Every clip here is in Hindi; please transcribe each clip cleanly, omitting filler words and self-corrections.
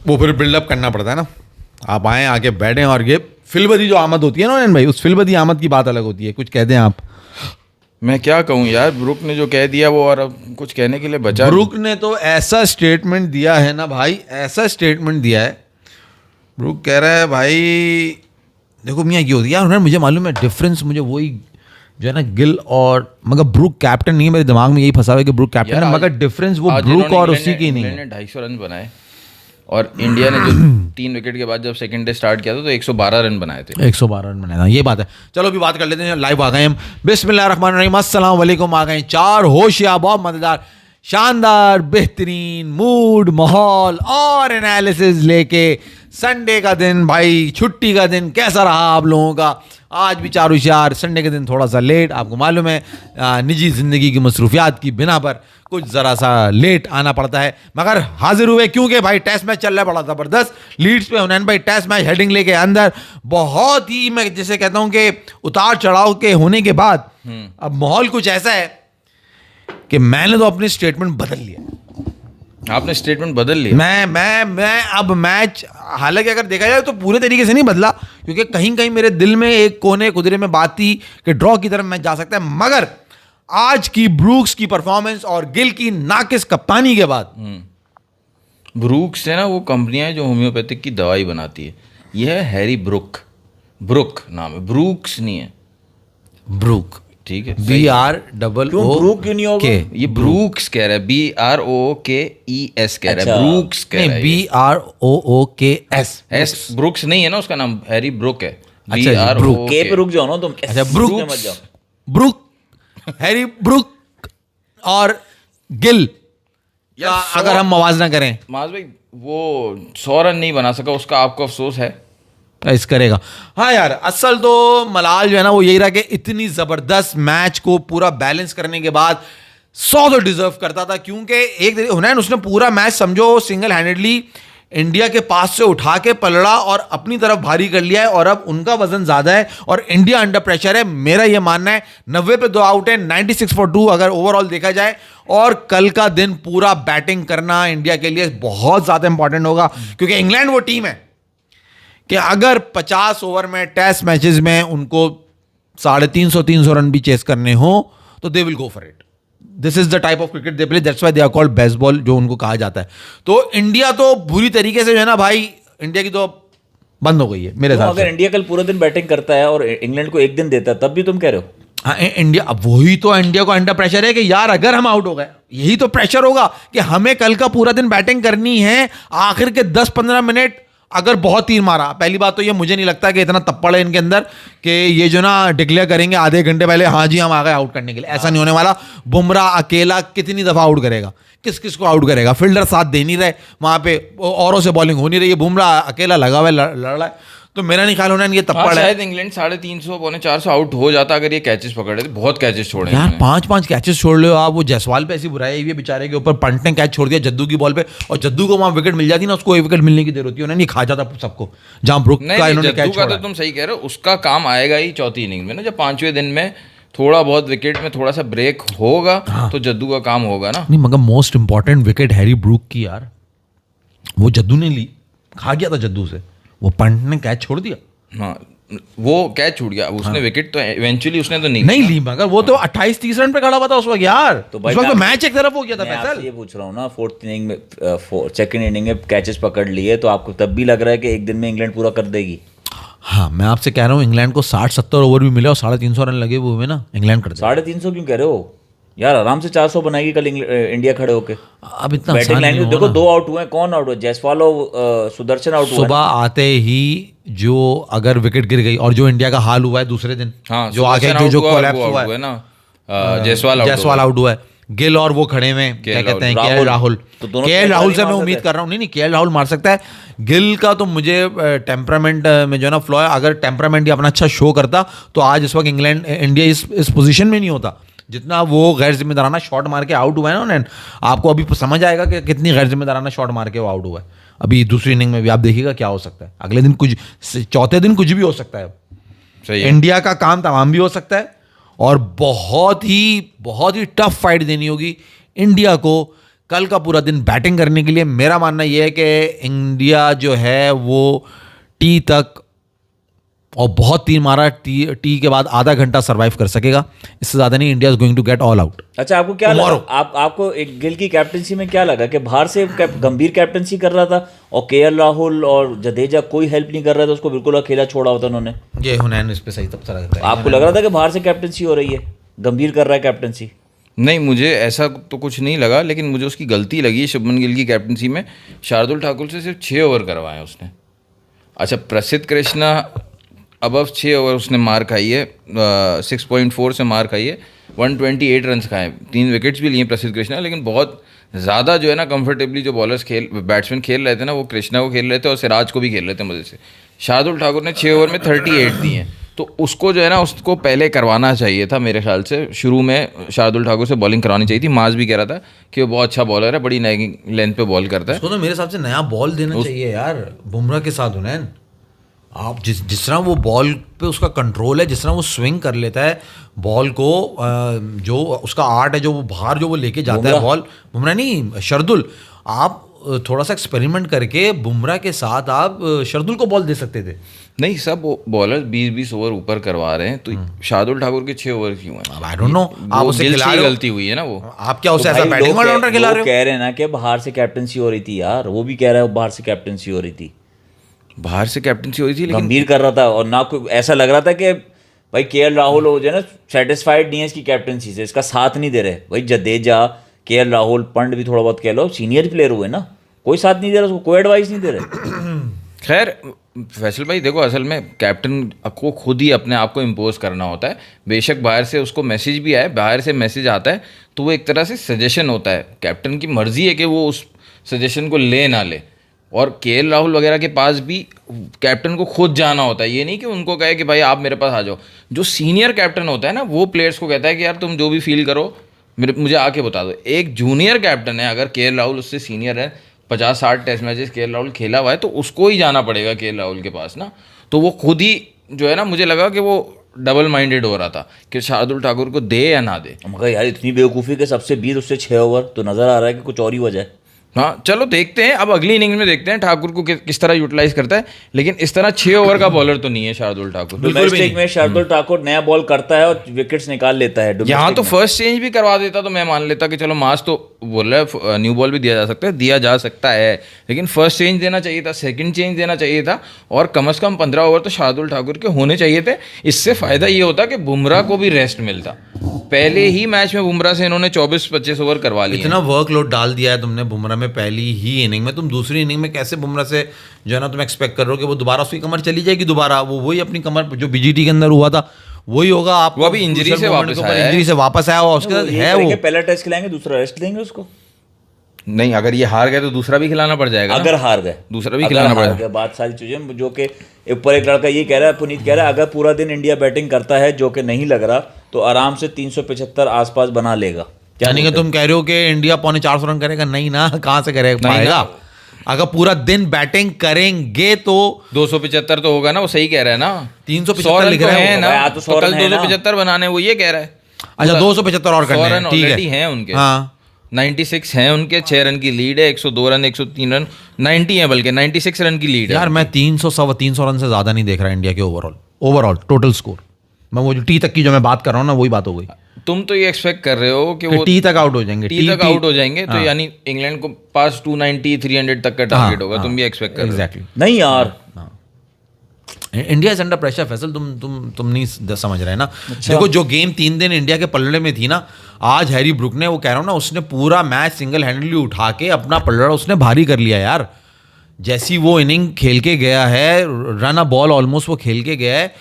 वो फिर बिल्डअप करना पड़ता है ना। आप आए, आके बैठें और ये फिलबदी जो आमद होती है ना नयन भाई, उस फिलबदी आमद की बात अलग होती है। कुछ कह दें आप। मैं क्या कहूँ यार, ब्रुक ने जो कह दिया वो और अब कुछ कहने के लिए बचा ब्रुक ने तो ऐसा स्टेटमेंट दिया है ना भाई, ऐसा स्टेटमेंट दिया है। ब्रुक कह रहा है भाई देखो मियाँ की होती है यार, मुझे मालूम है डिफरेंस, मुझे वही जो है ना गिल और, मगर ब्रुक कैप्टन नहीं है, मेरे दिमाग में यही फंसा हुआ है कि ब्रुक कैप्टन है, मगर डिफरेंस वो ब्रुक और उसी की नहीं है। 250 रन बनाए और इंडिया ने जो 3 विकेट के बाद जब सेकंड डे स्टार्ट किया था तो 112 रन बनाए थे। 112 रन बनाया था, ये बात है। चलो अभी बात कर लेते हैं, लाइव आ गए हम। बिस्मिल्लाहिर्रहमानिर्रहीम, अस्सलाम वालेकुम। आ गए 4 होशियार, बहुत मजेदार, शानदार, बेहतरीन मूड, माहौल और एनालिसिस लेके। संडे का दिन भाई, छुट्टी का दिन कैसा रहा आप लोगों का? आज भी 4 होशियार, संडे के दिन थोड़ा सा लेट, आपको मालूम है निजी ज़िंदगी की मसरूफियात की बिना पर कुछ ज़रा सा लेट आना पड़ता है, मगर हाजिर हुए क्योंकि भाई टेस्ट मैच चल रहा है बड़ा ज़बरदस्त। लीड्स पे हुनैन भाई टेस्ट मैच हेडिंग लेके अंदर, बहुत ही, मैं जैसे कहता हूँ कि उतार चढ़ाव के होने के बाद अब माहौल कुछ ऐसा है कि मैंने तो अपनी स्टेटमेंट बदल लिया। आपने स्टेटमेंट बदल लिया? मैं अब मैच, हालांकि अगर देखा जाए तो पूरे तरीके से नहीं बदला, क्योंकि कहीं कहीं मेरे दिल में एक कोने कुदरे में बात थी कि ड्रॉ की तरफ मैच जा सकता है, मगर आज की ब्रूक्स की परफॉर्मेंस और गिल की नाकिस कप्तानी के बाद, ब्रूक्स है ना वो कंपनियां जो होम्योपैथिक की दवाई बनाती है, यह है हैरी ब्रुक, ब्रुक नाम है, ब्रूक्स नहीं है, ब्रूक, ठीक है। BROO ब्रूक क्यों नहीं होगा? ये ब्रूक्स कह रहा है, BROOKES कह रहा है, ब्रूक्स कह रहा है, BROOKS। एस ब्रूक्स नहीं है ना उसका नाम, हैरी ब्रुक है। अच्छा, ब्रुक के पे रुक जाओ ना तुम। अच्छा, ब्रुक मत जाओ। ब्रुक, हैरी ब्रुक और गिल का अगर हम मवाजना करें, माज भाई वो 100 रन नहीं बना सका, उसका आपको अफसोस है? इस करेगा। हाँ यार, असल तो मलाल जो है ना वो यही रहा कि इतनी जबरदस्त मैच को पूरा बैलेंस करने के बाद 100 तो डिजर्व करता था, क्योंकि एक हुनैन उसने पूरा मैच समझो सिंगल हैंडेडली इंडिया के पास से उठा के पलड़ा और अपनी तरफ भारी कर लिया है, और अब उनका वजन ज्यादा है और इंडिया अंडर प्रेशर है। मेरा यह मानना है 90 पे 2 आउट है, 96 for 2 अगर ओवरऑल देखा जाए, और कल का दिन पूरा बैटिंग करना इंडिया के लिए बहुत ज्यादा इंपॉर्टेंट होगा, क्योंकि इंग्लैंड वो टीम है कि अगर 50 ओवर में टेस्ट मैचेस में उनको 350 रन भी चेस करने हो तो they will go for it. This is the type of cricket they play, that's why they are called baseball, जो उनको कहा जाता है। तो इंडिया तो बुरी तरीके से जो है ना भाई, इंडिया की तो बंद हो गई है मेरे हिसाब से। अगर इंडिया कल पूरा दिन बैटिंग करता है और इंग्लैंड को एक दिन देता है, तब भी तुम कह रहे हो? हाँ, इंडिया, अब वही तो इंडिया को अंडर प्रेशर है कि यार अगर हम आउट हो गए, यही तो प्रेशर होगा कि हमें कल का पूरा दिन बैटिंग करनी है, आखिर के 10-15 मिनट अगर बहुत तीर मारा। पहली बात तो ये, मुझे नहीं लगता कि इतना तप्पड़ है इनके अंदर कि ये जो ना डिक्लेयर करेंगे आधे घंटे पहले, हाँ जी हम आ गए आउट करने के लिए, ऐसा नहीं होने वाला। बुमराह अकेला कितनी दफा आउट करेगा, किस किस को आउट करेगा? फील्डर साथ दे नहीं रहे, वहां पे औरों से बॉलिंग हो नहीं रही है, बुमराह अकेला लगा हुआ है, लड़ रहा है। तो मेरा नहीं ख्याल होना ये तप्पड़ है। शायद इंग्लैंड 350-400 आउट हो जाता अगर ये कैचेस पकड़े थे, बहुत कैचेस छोड़े यार, 5-5 कैचेस छोड़ लो आप। वो जायसवाल पे ऐसी बुराई हुई है बेचारे के ऊपर, पंट ने कैच छोड़ दिया जद्दू की बॉल पे, और जद्दू को वहां विकेट मिल जाती ना, उसको एक विकेट मिलने की देर होती है, उन्होंने खा जाता सबको, जहां ब्रुक का इन्होंने कैच छोड़ा। तो तुम सही कह रहे हो, उसका काम आएगा ही चौथी इनिंग में ना, जब 5वें दिन में थोड़ा बहुत विकेट में थोड़ा सा ब्रेक होगा तो जद्दू का काम होगा ना। नहीं, मगर most important wicket Harry Brook की यार, वो जद्दू ने ली, खा गया था जद्दू से, वो पंट ने कैच छोड़ दिया। हाँ, वो कैच छूट गया, उसने विकेट तो इवेंचुअली उसने तो नहीं ली, मगर वो तो 28-30 रन पे खड़ा हुआ था उस वक्त यार, तो उस वक्त तो मैच एक तरफ हो गया था। मैं आपसे ये पूछ रहा हूँ ना, 4th इनिंग में, सेकंड इनिंग में कैचेस पकड़ लिए, तो आपको तब भी लग रहा है कि एक दिन में इंग्लैंड पूरा कर देगी? हाँ, मैं आपसे कह रहा हूँ इंग्लैंड को 60-70 ओवर भी मिले और 350 रन लगे हुए ना, इंग्लैंड कर देगा। 350 क्यों कह रहे हो यार? आराम से 400 बनाएगी कल इंडिया खड़े होके। अब इतना बैटिंग लाइन देखो, 2 आउट हुए, कौन आउट हुआ? जायसवाल और सुदर्शन आउट हुआ। सुबह आते ही जो अगर विकेट गिर गई, और जो इंडिया का हाल हुआ है दूसरे दिन, जो आगे जो कोलैप्स हुआ है ना, जायसवाल आउट हुआ है, गिल और वो खड़े में क्या कहते हैं, केएल राहुल। केएल राहुल से मैं उम्मीद कर रहा हूँ, नहीं केएल राहुल मार सकता है। गिल का तो मुझे टेम्परामेंट में जो है ना फ्लॉ है, अगर टेम्परामेंट ही अपना अच्छा शो करता तो आज इस वक्त इंडिया इस पोजीशन में नहीं होता। जितना वो गैर जिम्मेदाराना शॉट मार के आउट हुआ है ना उन्हें, आपको अभी समझ आएगा कि कितनी गैर जिम्मेदाराना शॉट मार के वो आउट हुआ है। अभी दूसरी इनिंग में भी आप देखिएगा क्या हो सकता है, अगले दिन कुछ, चौथे दिन कुछ भी हो सकता है। सही है। इंडिया का काम तमाम भी हो सकता है और बहुत ही टफ फाइट देनी होगी इंडिया को कल का पूरा दिन बैटिंग करने के लिए मेरा मानना यह है कि इंडिया जो है वो टी तक और बहुत तीन मारा, टी के बाद आधा घंटा सरवाइव कर सकेगा, इससे ज्यादा नहीं। India is going to get all out. अच्छा, आपको क्या लगा, आपको एक गिल की कैप्टनसी में क्या लगा कि बाहर से गंभीर कैप्टनसी कर रहा था और केएल राहुल और जडेजा कोई हेल्प नहीं कर रहा था, उसको बिल्कुल अकेला छोड़ा होता उन्होंने। ये हुनैन इस पे सही तब लगता है। आपको लग रहा था कि बाहर से कैप्टनसी हो रही है, गंभीर कर रहा है कैप्टनसी? नहीं, मुझे ऐसा तो कुछ नहीं लगा, लेकिन मुझे उसकी गलती लगी शुभमन गिल की कैप्टनसी में। शार्दुल ठाकुर से सिर्फ 6 ओवर करवाए उसने। अच्छा, प्रसिद्ध कृष्णा अबव 6 ओवर उसने मार खाई है, 6.4 से मार खाई है, 128 रन खाए, 3 विकेट्स भी लिए प्रसिद्ध कृष्णा। लेकिन बहुत ज़्यादा जो है ना कंफर्टेबली जो बैट्समैन खेल रहे थे ना, वो कृष्णा को खेल रहे थे और सिराज को भी खेल रहे थे मज़े से। शार्दुल ठाकुर ने 6 ओवर में 38 दिए हैं, तो उसको जो है ना उसको पहले करवाना चाहिए था मेरे ख्याल से। शुरू में शार्दुल ठाकुर से बॉलिंग करवानी चाहिए थी। माज भी कह रहा था कि वो बहुत अच्छा बॉलर है, बड़ी नई लेंथ पे बॉल करता है। उसको तो मेरे हिसाब से नया बॉल देना चाहिए यार, बुमराह के साथ हुनैन। आप जिस तरह वो बॉल पे उसका कंट्रोल है, जिस तरह वो स्विंग कर लेता है बॉल को, जो उसका आर्ट है, जो वो बाहर जो वो लेके जाता है बॉल, बुमराह नहीं शार्दुल, आप थोड़ा सा एक्सपेरिमेंट करके बुमराह के साथ आप शार्दुल को बॉल दे सकते थे। नहीं, सब बॉलर 20-20 ओवर ऊपर करवा रहे हैं, तो शार्दुल ठाकुर के 6 ओवर क्यों हैं? आई डोंट नो, आप उसे खिला रहे हो, गलती हुई है ना वो। आप क्या उसे ऐसा बैटिंग ऑलराउंडर खिला रहे हो? कह रहे हैं ना कि बाहर से कैप्टनसी हो रही थी यार, वो भी कह रहा है बाहर से कैप्टनसी हो रही थी, बाहर से कैप्टनसी हो रही थी, लेकिन गंभीर कर रहा था। और ना कोई ऐसा लग रहा था कि भाई केएल राहुल हो जाए ना सेटिस्फाइड नहीं है इसकी कैप्टनसी से, इसका साथ नहीं दे रहे। भाई जडेजा, केएल राहुल, पंड भी थोड़ा बहुत कह लो, सीनियर प्लेयर हुए ना, कोई साथ नहीं दे रहा उसको, कोई एडवाइस नहीं दे रहे। खैर फैसल भाई देखो, असल में कैप्टन को खुद ही अपने आप को इम्पोज करना होता है। बेशक बाहर से उसको मैसेज भी आए, बाहर से मैसेज आता है तो वो एक तरह से सजेशन होता है, कैप्टन की मर्जी है कि वो उस सजेशन को ले ना ले। और केएल राहुल वगैरह के पास भी कैप्टन को खुद जाना होता है, ये नहीं कि उनको कहे कि भाई आप मेरे पास आ जाओ। जो सीनियर कैप्टन होता है ना, वो प्लेयर्स को कहता है कि यार तुम जो भी फील करो मुझे आके बता दो। एक जूनियर कैप्टन है, अगर केएल राहुल उससे सीनियर है, 50-60 टेस्ट मैचेस केएल राहुल खेला हुआ है, तो उसको ही जाना पड़ेगा केएल राहुल के पास ना। तो वो खुद ही जो है ना, मुझे लगा कि वो डबल माइंडेड हो रहा था कि शार्दुल ठाकुर को दे या ना दे। मगर यार इतनी बेवकूफ़ी के सबसे 20 उससे 6 ओवर, तो नज़र आ रहा है कि कुछ और ही वजह है। हाँ चलो देखते हैं, अब अगली इनिंग्स में देखते हैं ठाकुर को किस तरह यूटिलाइज करता है। लेकिन इस तरह 6 ओवर का बॉलर तो नहीं है शार्दुल ठाकुर। डोमेस्टिक में शार्दुल ठाकुर नया बॉल करता है और विकेट्स निकाल लेता है। यहाँ तो फर्स्ट चेंज भी करवा देता तो मैं मान लेता कि चलो मास तो बोल रहा है न्यू बॉल भी दिया जा सकता है, लेकिन फर्स्ट चेंज देना चाहिए था, सेकंड चेंज देना चाहिए था, और कम से कम 15 ओवर तो शार्दुल ठाकुर के होने चाहिए थे। इससे फायदा ये होता कि बुमराह को भी रेस्ट मिलता। पहले ही मैच में बुमराह से इन्होंने 24-25 ओवर करवा लिया। इतना वर्कलोड डाल दिया है तुमने बुमराह में पहली ही इनिंग में, तुम दूसरी इनिंग में कैसे बुमराह से जो है ना तुम एक्सपेक्ट कर रहे हो कि वो दोबारा उसकी कमर चली जाएगी, दोबारा वो वही अपनी कमर जो बीजीटी के अंदर हुआ था वही होगा। आप वो अभी इंजरी से वापस आया और उसके साथ है वो पहला टेस्ट खिलाएंगे, दूसरा रेस्ट देंगे उसको। नहीं, अगर ये हार गए तो दूसरा भी खिलाना पड़ जाएगा। अगर हार गए दूसरा भी खिलाना पड़ेगा। बात सारी चीजें जो कि ऊपर एक लड़का ये कह रहा है, पुनीत कह रहा है, अगर पूरा दिन इंडिया बैटिंग करता है, जो कि नहीं लग रहा, तो आराम से 375 आसपास बना लेगा। यानी कि तुम कह रहे हो कि इंडिया 450 रन करेगा? नहीं ना, कहाँ से करेगा पाएगा? अगर पूरा दिन बैटिंग करेंगे तो 275 तो होगा ना, वो सही कह रहा है ना। 375 लिख रहे हैं ना, तो कल 275 बनाने वो ये कह रहा है। अच्छा 275 और करने हैं, ठीक है उनके। हाँ 96 हैं उनके, 6 रन की लीड है, 102 रन 103 रन 90 है, बल्कि 96 रन की लीड है यार। मैं 300 रन से ज्यादा नहीं देख रहा इंडिया के ओवरऑल टोटल स्कोर। मैं वो जो टी तक की जो मैं बात कर रहा हूँ ना, वही बात हो गई। तुम तो ये एक्सपेक्ट कर रहे हो कि वो टी तक आउट हो जाएंगे, टी तक आउट हो जाएंगे, तो यानी इंग्लैंड को पास 290 300 तक का टारगेट होगा। तुम भी एक्सपेक्ट कर रहे हो। एग्जैक्टली नहीं यार, India is under pressure. Faisal तुम नहीं समझ रहे ना। देखो जो गेम 3 दिन इंडिया के पल्ले में थी ना, आज हैरी ब्रुक ने, वो कह रहा हूँ ना, उसने पूरा मैच सिंगल हैंडली उठा के अपना पल्ला उसने भारी कर लिया यार। जैसी वो इनिंग खेल के गया है, रन अ बॉल ऑलमोस्ट वो खेल के गया है।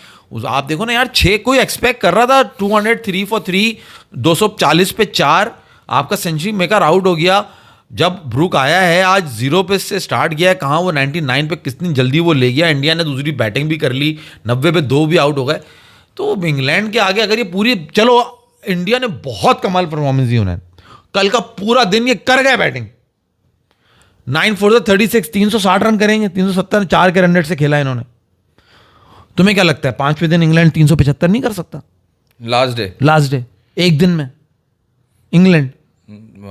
आप देखो ना यार, 6 कोई एक्सपेक्ट कर रहा था 203 for 3, 240 पे 4, आपका सेंचुरी मेकर आउट हो गया। जब ब्रुक आया है आज 0 पे से स्टार्ट किया है, कहाँ वो 99 पे कितनी जल्दी वो ले गया। इंडिया ने दूसरी बैटिंग भी कर ली, 90 पे 2 भी आउट हो गए। तो इंग्लैंड के आगे अगर ये पूरी, चलो इंडिया ने बहुत कमाल परफॉर्मेंस दी उन्हें, कल का पूरा दिन ये कर गए बैटिंग। 9 for 36, 360 रन करेंगे, 370, 4 के रन रेट से खेला इन्होंने। तुम्हें क्या लगता है 5वें दिन इंग्लैंड 375 नहीं कर सकता? लास्ट डे एक दिन में इंग्लैंड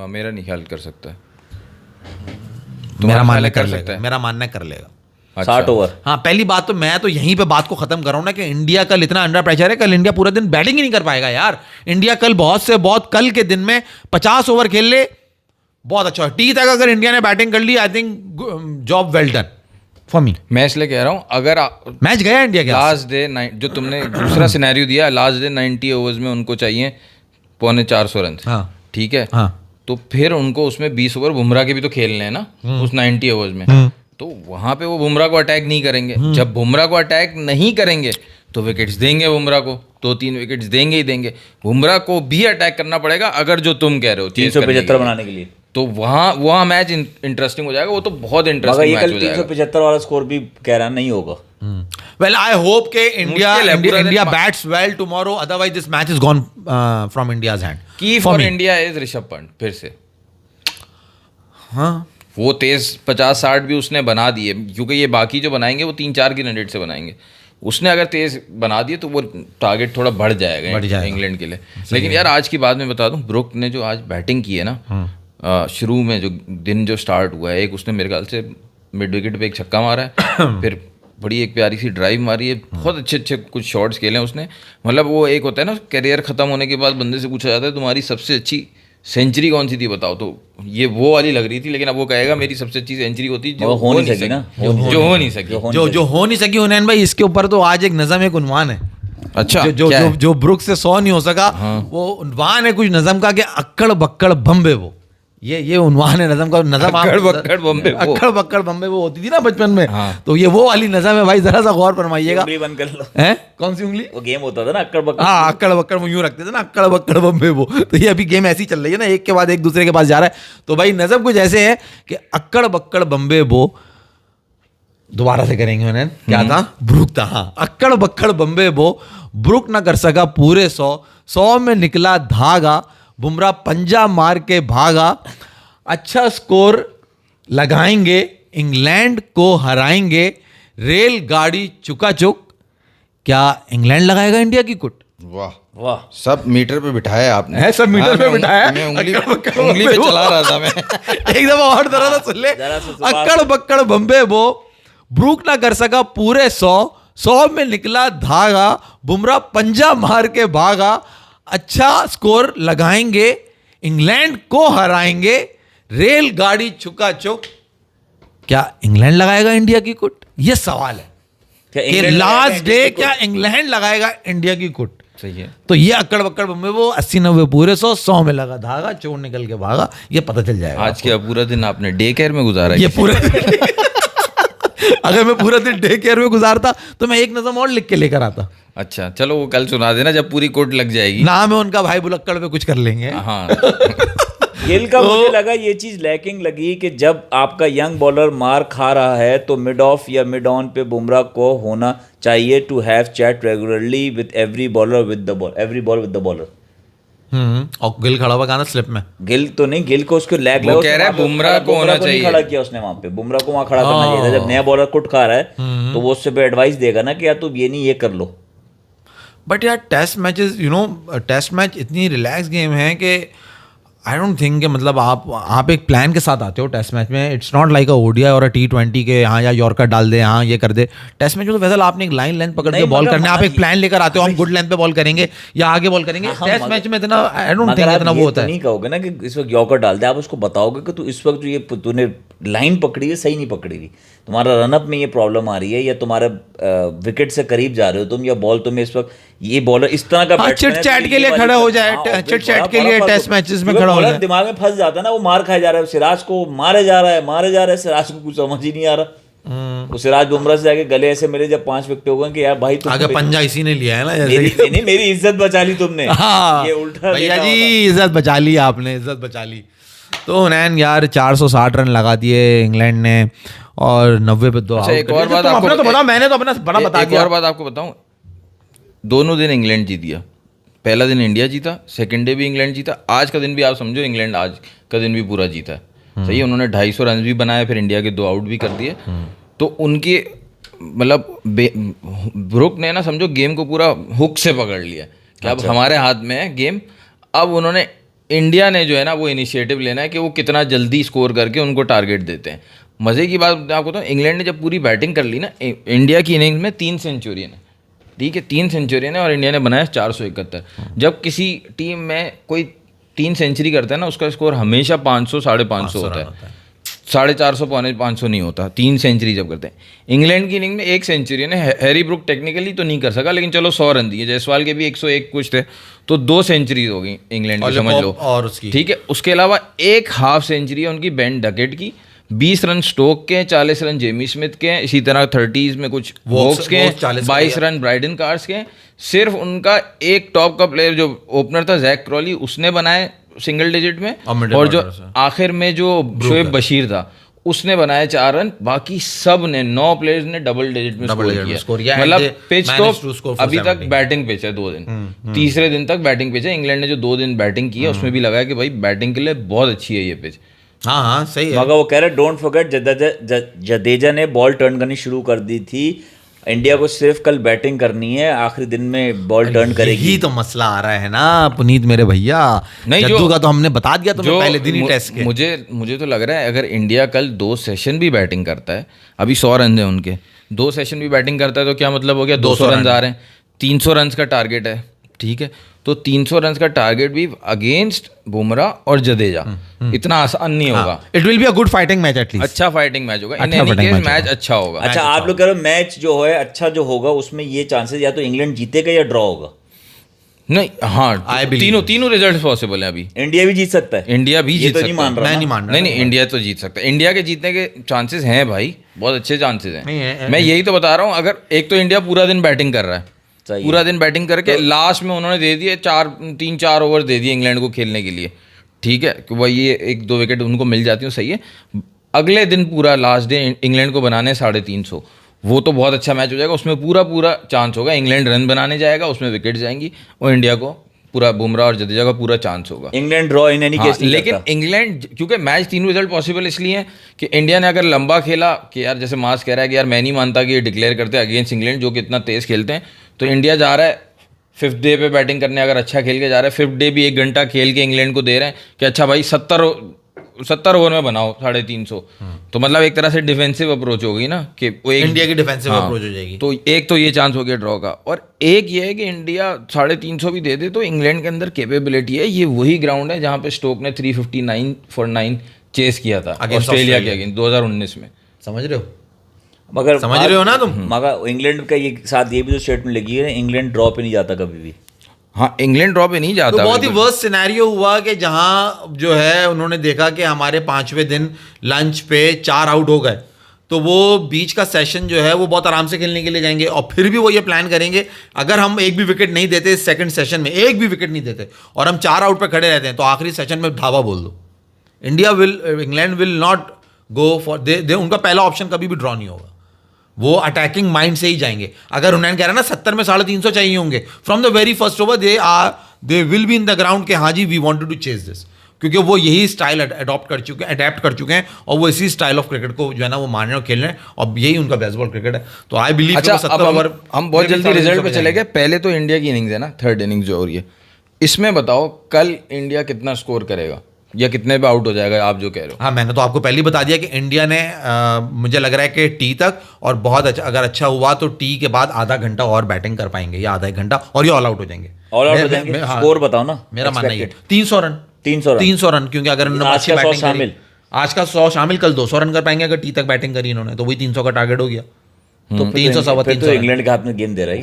मेरा नहीं ख्याल कर सकता है। मेरा मानना ख्याल कर कर सकता लेगा, है? मेरा मानना कर लेगा। 60 ओवर। हाँ, पहली बात तो मैं तो यहीं पे बात को खत्म कर रहा हूं ना कि इंडिया कल इतना अंडर प्रेशर है, कल इंडिया पूरा दिन बैटिंग ही नहीं कर पाएगा यार। इंडिया कल बहुत से बहुत कल के दिन में 50 ओवर खेल ले, बहुत अच्छा है। टी तक अगर इंडिया ने बैटिंग कर ली, I think job well done for me. मैं इसलिए कह रहा हूँ, अगर मैच गया इंडिया के हाथ लास्ट डे जो तुमने दूसरा सिनेरियो दिया, लास्ट डे 90 ओवर्स में उनको चाहिए 450 रन। हाँ। ठीक है। हाँ। तो फिर उनको उसमें 20 ओवर बुमराह के भी तो खेलने हैं ना उस 90 ओवर्स में। तो वहां पे वो बुमराह को अटैक नहीं करेंगे। जब बुमराह को अटैक नहीं करेंगे तो विकेट्स देंगे बुमराह को, 2-3 विकेट्स देंगे ही देंगे। बुमराह को भी अटैक करना पड़ेगा अगर जो तुम कह रहे हो 375 बनाने के लिए, तो वहाँ मैच इंटरेस्टिंग हो जाएगा। वो तो बहुत मगर इंटरेस्टिंग ये मैच कल हो जाएगा। 375 वाला स्कोर भी कह रहा नहीं होगा। वेल आई होप के इंडिया मुश्किल है, पूरा दिन India bats well tomorrow, otherwise this match is gone from India's hand. Key for India is Rishabh Pant फिर से। हाँ, वो तेज 50-60 भी उसने बना दिए, क्योंकि ये बाकी जो बनाएंगे वो 3-4 की रन रेट से बनाएंगे। उसने अगर तेज बना दिए तो वो टारगेट थोड़ा बढ़ जाएगा इंग्लैंड के लिए। लेकिन यार आज की बात मैं बता दूं, ब्रुक ने जो आज बैटिंग की है ना, शुरू में जो दिन जो स्टार्ट हुआ है, एक उसने मेरे ख्याल से मिड विकेट पे एक छक्का मारा है, फिर बड़ी एक प्यारी सी ड्राइव मारी है, बहुत अच्छे अच्छे कुछ शॉट्स खेले हैं उसने। मतलब वो एक होता है ना, करियर खत्म होने के बाद बंदे से पूछा जाता है तुम्हारी सबसे अच्छी सेंचुरी कौन सी थी बताओ, तो ये वो वाली लग रही थी। लेकिन अब वो कहेगा मेरी सबसे अच्छी सेंचुरी होती जो हो नहीं सकी ना, जो हो नहीं सकी, जो हो नहीं सकी। हुनैन भाई, इसके ऊपर तो आज एक नज़म एक उन्वान है। अच्छा, जो ब्रुक से 100 नहीं हो सका, वो उन्वान है कुछ नज़म का कि अक्कड़ बक्कड़ बम्बे वो, ये उन्वान है नज़म का। नज़म अक्कड़ बक्कड़ बम्बे वो, अक्कड़ बक्कड़ बम्बे वो होती थी ना बचपन में। तो ये वो वाली नज़म है भाई, जरा सा गौर फरमाइएगा। बंद कर लो। हैं? कौन सी उंगली? वो गेम होता था ना अक्कड़ बक्कड़। हाँ, अक्कड़ बक्कड़ वो यूं रखते थे ना, अक्कड़ बक्कड़ बम्बे वो। तो ये अभी गेम ऐसी चल रही है ना, एक के बाद एक दूसरे के पास जा रहा है। तो भाई नज़म कुछ ऐसे है कि अक्कड़ बक्कड़ बम्बे वो, दोबारा से करेंगे उन्हें, क्या था? ब्रुक था। हाँ, अक्कड़ बक्कड़ बम्बे वो, ब्रुक ना कर सका पूरे 100 में निकला धागा, बुमराह पंजा मार के भागा, अच्छा स्कोर लगाएंगे, इंग्लैंड को हराएंगे, रेलगाड़ी चुकाचुक। क्या इंग्लैंड लगाएगा इंडिया की कुट? वाह वाह, सब मीटर पे बिठाया आपने। है, सब मीटर पे बिठाया। मैं उंगली पे चला रहा था मैं। एक दफा और जरा सा सुन ले। अक्कड़ बक्कड़ बम्बे वो, ब्रुक ना कर सका पूरे 100 में निकला धागा, बुमराह पंजा मार के भागा, अच्छा स्कोर लगाएंगे, इंग्लैंड को हराएंगे, रेलगाड़ी चुका चुक। क्या इंग्लैंड लगाएगा इंडिया की कुट? ये सवाल है कि लास्ट डे क्या इंग्लैंड लगाएगा इंडिया की कुट? सही है। तो ये अक्कड़ बक्कड़ बम्बे वो 80-90 पूरे 100 में लगा धागा, चोर निकल के भागा, ये पता चल जाएगा। आज के पूरा दिन आपने डे केयर में गुजारा ये पूरा अगर मैं पूरा दिन डे केयर में गुजारता तो मैं एक नज़म और लिख के लेकर आता। अच्छा चलो, वो कल सुना देना जब पूरी कोट लग जाएगी। नाम है उनका, भाई बुलक्कड़ पे कुछ कर लेंगे। हाँ। गिल का मुझे लगा ये चीज लैकिंग लगी कि जब आपका यंग बॉलर मार खा रहा है तो मिड ऑफ या मिड ऑन पे बुमराह को होना चाहिए to have chat regularly with every bowler with the ball, every ball with the bowler. और गिल खड़ा हुआ गाना स्लिप में। गिल तो नहीं, गिल को उसको लैग वो कह रहा है बुमराह को होना चाहिए, खड़ा किया उसने वहां पे, बुमराह को वहां खड़ा करना चाहिए था। जब नया बॉलर कुट खा रहा है तो वो उससे पे एडवाइस देगा ना कि यार तुम ये नहीं ये कर लो। बट यार टेस्ट मैचेस, टेस्ट मैच इतनी रिलैक्स गेम है कि आई डोंट थिंक कि मतलब आप एक प्लान के साथ आते हो टेस्ट मैच में। It's not like a ODI और अ T20 के यहाँ या यॉर्कर डाल दे, हाँ ये कर दे। टेस्ट मैच में तो वैसे आपने एक लाइन लेंथ पकड़ के बॉल करना है, आप एक प्लान लेकर आते हो, हम गुड लेंथ पे बॉल करेंगे या आगे बॉल करेंगे। टेस्ट मैच में इतना आई डोंट थिंक इतना वो होता है। नहीं कहोगे ना कि इस वक्त यॉर्कर डाल दे, आप उसको बताओगे कि तू इस वक्त जो ये तूने लाइन पकड़ी है सही नहीं पकड़ी हुई, तुम्हारा रनअप में ये प्रॉब्लम आ रही है, या तुम्हारे विकेट से करीब जा रहे हो तुम, या बॉल तुम्हें इस वक्त ये बॉलर इस तरह का चिट चैट के लिए खड़ा हो जाए, चिट चैट के लिए टेस्ट मैचेस में खड़ा हो जाए। दिमाग में फंस जाता है ना, वो मार खाया जा रहा है, सिराज को मारे जा रहा है, सिराज को कुछ समझ ही नहीं आ रहा। वो सिराज बुमराह से जाके गले ऐसे मिले जब 5 विकेट हो गए कि यार भाई तुम आगे पंजा इसी ने लिया है ना, जैसे नहीं मेरी इज्जत बचा ली तुमने। हाँ, ये उल्टा भैया जी इज्जत बचा ली आपने, इज्जत बचा ली। तो हुनैन यार 460 रन लगा दिए इंग्लैंड ने और 90 पे 2 आउट। एक और बात आपको तो बता, मैंने तो अपना बड़ा बता दिया। एक और बात आपको बताऊं, दोनों दिन इंग्लैंड जीत गया। पहला दिन इंडिया जीता, सेकंड डे भी इंग्लैंड जीता, आज का दिन भी आप समझो इंग्लैंड आज का दिन भी पूरा जीता है। सही है, उन्होंने 250 रन भी बनाए, फिर इंडिया के 2 आउट भी कर दिए। तो उनके मतलब ब्रुक ने ना समझो गेम को पूरा हुक से पकड़ लिया कि अब हमारे हाथ में है गेम। अब उन्होंने, इंडिया ने जो है ना वो इनिशिएटिव लेना है कि वो कितना जल्दी स्कोर करके उनको टारगेट देते हैं। मज़े की बात मैं आपको बताऊँ, इंग्लैंड ने जब पूरी बैटिंग कर ली ना, इंडिया की इनिंग्स में 3 सेंचुरियन है, ठीक है, 3 सेंचुरियन है, और इंडिया ने बनाया 471। जब किसी टीम में कोई 3 सेंचुरी करता है ना, उसका स्कोर हमेशा 500 550 होता है, 450 पौने 500 नहीं होता 3 सेंचुरी जब करते हैं। इंग्लैंड की इनिंग में 1 सेंचुरियन है, हैरी ब्रुक टेक्निकली तो नहीं कर सका, लेकिन चलो 100 रन दिए, जायसवाल के भी 101 कुछ थे, तो 2 सेंचुरी हो गई इंग्लैंड की, समझ लो। और उसकी ठीक है, उसके अलावा एक हाफ सेंचुरी है उनकी बेन डकेट की, 20 रन स्टोक के, 40 रन जेमी स्मिथ के, इसी तरह 30s में कुछ वोक्स के, 22 रन ब्राइडन कार्स के। सिर्फ उनका एक टॉप का प्लेयर जो ओपनर था जैक क्रॉली, उसने बनाए सिंगल डिजिट में, और जो आखिर में जो शोएब बशीर था उसने बनाए 4 रन। बाकी सब ने 9 प्लेयर्स ने डबल डिजिट में स्कोर किया। मतलब पिच तो अभी तक बैटिंग पिच है 2 दिन, तीसरे दिन तक बैटिंग पिच है। इंग्लैंड ने जो 2 दिन बैटिंग की है उसमें भी लगा है कि भाई बैटिंग के लिए बहुत अच्छी है ये पिच। हाँ हाँ सही है, मगर वो कह रहे डोंट फॉरगेट जडेजा ने बॉल टर्न करनी शुरू कर दी थी, इंडिया को सिर्फ कल बैटिंग करनी है, आखिरी दिन में बॉल टर्न करेगी। यही तो मसला आ रहा है ना पुनीत मेरे भैया, नहीं जद्दू का तो हमने बता दिया तुम्हें पहले दिन ही टेस्ट के। मुझे तो लग रहा है अगर इंडिया कल 2 सेशन भी बैटिंग करता है, अभी 100 रन है उनके, 2 सेशन भी बैटिंग करता है तो क्या मतलब हो गया, 200 रन आ रहे हैं, 300 रन का टारगेट है, ठीक है, तो 300 रन का टारगेट भी अगेंस्ट बुमराह और जडेजा इतना आसान नहीं होगा। It will be a good fighting match, at least अच्छा फाइटिंग मैच होगा, इन एनी केस मैच अच्छा होगा। अच्छा आप लोग कह रहे हो मैच जो है अच्छा जो होगा उसमें ये चांसेस या तो इंग्लैंड जीतेगा या ड्रॉ होगा? नहीं, हाँ, तीनों रिजल्ट पॉसिबल है। अभी इंडिया भी जीत सकता है, इंडिया भी जीत सकता है, नहीं मान रहा, नहीं मान रहा, नहीं इंडिया तो जीत सकता है, इंडिया के जीतने के चांसेस हैं भाई, बहुत अच्छे चांसेस हैं। मैं यही तो बता रहा हूँ, अगर एक तो इंडिया पूरा दिन बैटिंग कर रहा है, पूरा दिन बैटिंग करके लास्ट में उन्होंने दे दिए 3-4 ओवर दे दिए इंग्लैंड को खेलने के लिए, ठीक है, कि वही ये 1-2 विकेट उनको मिल जाती हूँ, सही है। अगले दिन पूरा लास्ट डे इंग्लैंड को बनाने 350, वो तो बहुत अच्छा मैच हो जाएगा, उसमें पूरा चांस होगा, इंग्लैंड रन बनाने जाएगा, उसमें विकेट जाएंगी, और इंडिया को पूरा बुमराह और जडेजा का पूरा चांस होगा। England draw in any case, लेकिन इंग्लैंड क्योंकि मैच तीनों रिजल्ट पॉसिबल इसलिए हैं कि इंडिया ने अगर लंबा खेला, कि यार जैसे मास कह रहा है कि यार मैं नहीं मानता कि ये डिक्लेयर करते हैं अगेंस्ट इंग्लैंड जो कि इतना तेज खेलते हैं, तो इंडिया जा रहा है 5th डे पे बैटिंग करने, अगर अच्छा खेल के जा रहा है 5th डे भी 1 घंटा खेल के इंग्लैंड को दे रहे हैं कि अच्छा भाई 70 ओवर में बनाओ 350, तो मतलब एक तरह से डिफेंसिव अप्रोच होगी ना, कि वो इंडिया की डिफेंसिव अप्रोच हो जाएगी। तो एक तो ये चांस हो गया ड्रॉ का, और एक ये है कि इंडिया 350 भी दे दे तो इंग्लैंड के अंदर कैपेबिलिटी है, ये वही ग्राउंड है जहाँ पे स्टोक ने 359 for 9 चेस किया था ऑस्ट्रेलिया के अगेंस्ट 2019 में, समझ रहे हो? मगर समझ रहे हो ना तुम? मगर इंग्लैंड का ये साथ ये भी तो स्टेटमेंट लगी है, इंग्लैंड ड्रॉ पे नहीं जाता कभी भी। हाँ, इंग्लैंड ड्रॉ पे नहीं जाता। तो बहुत ही वर्स्ट सिनेरियो हुआ कि जहां जो है उन्होंने देखा कि हमारे 5वें दिन लंच पे 4 आउट हो गए, तो वो बीच का सेशन जो है वो बहुत आराम से खेलने के लिए जाएंगे, और फिर भी वो ये प्लान करेंगे अगर हम एक भी विकेट नहीं देते सेकंड सेशन में, एक भी विकेट नहीं देते और हम 4 आउट पे खड़े रहते हैं, तो आखिरी सेशन में धावा बोल दो, England will not go for they उनका पहला ऑप्शन कभी भी ड्रॉ नहीं होगा, वो अटैकिंग माइंड से ही जाएंगे। अगर उन्होंने कह रहा ना 70 में 350 चाहिए होंगे from the very first over, they will be in the ground के हाँ जी we wanted to chase this, क्योंकि वो यही स्टाइल अडॉप्ट कर चुके हैं और वो इसी स्टाइल ऑफ क्रिकेट को जो है ना वो मान रहे हैं और खेल रहे हैं, और यही उनका बेसबॉल क्रिकेट है। तो आई बिलीव अच्छा, अब हम बहुत जल्दी रिजल्ट पे चले गए। पहले तो इंडिया की इनिंग्स है ना, 3rd इनिंग्स जो हो रही है, इसमें बताओ कल इंडिया कितना स्कोर करेगा या कितने पे आउट हो जाएगा, आप जो कह रहे हो? हाँ, मैंने तो आपको पहले ही बता दिया कि इंडिया ने मुझे लग रहा है कि टी तक, और बहुत अच्छा अगर अच्छा हुआ तो टी के बाद आधा घंटा और बैटिंग कर पाएंगे, या आधा 1 घंटा, और ये ऑल आउट हो जाएंगे। ऑल आउट हो जाएंगे। स्कोर बताओ ना, मेरा मानना है 300 रन, 300 रन, क्योंकि अगर उन्होंने अच्छी बैटिंग करी, आज का 100 शामिल, कल 200 रन कर पाएंगे अगर टी तक बैटिंग करी इन्होंने, तो वही 300 का टारगेट हो गया। तो 300 सवा 300 तो इंग्लैंड के हाथ में गेम दे रहा है,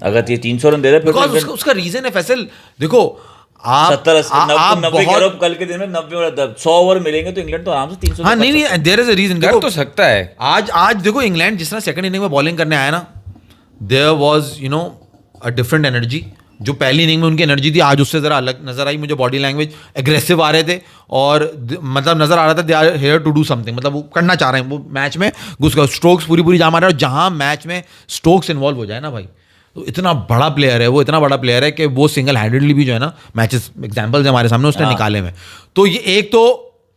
अगर ये 300 रन दे रहा है, उसका रीजन है फैसल, देखो आप 70-90 कल के दिन में 100 ओवर मिलेंगे तो इंग्लैंड तो आराम से 300। हाँ नहीं, देयर इज अ रीजन, कर तो सकता है। आज देखो इंग्लैंड जिस तरह सेकंड इनिंग में बॉलिंग करने आया ना, there was a different energy. जो पहली इनिंग में उनकी एनर्जी थी आज उससे जरा अलग नजर आई मुझे, बॉडी लैंग्वेज एग्रेसिव आ रहे थे, और मतलब नजर आ रहा था they are here to do something, मतलब वो करना चाह रहे हैं, वो मैच में घुस गए, स्ट्रोक्स पूरी जा मार रहे हैं, और जहां मैच में स्ट्रोक्स इन्वॉल्व हो जाए ना भाई, तो इतना बड़ा प्लेयर है वो, इतना बड़ा प्लेयर है कि वो सिंगल हैंडेडली भी जो है ना मैचेस एग्जांपल्स हमारे सामने उसने निकाले में। तो ये एक तो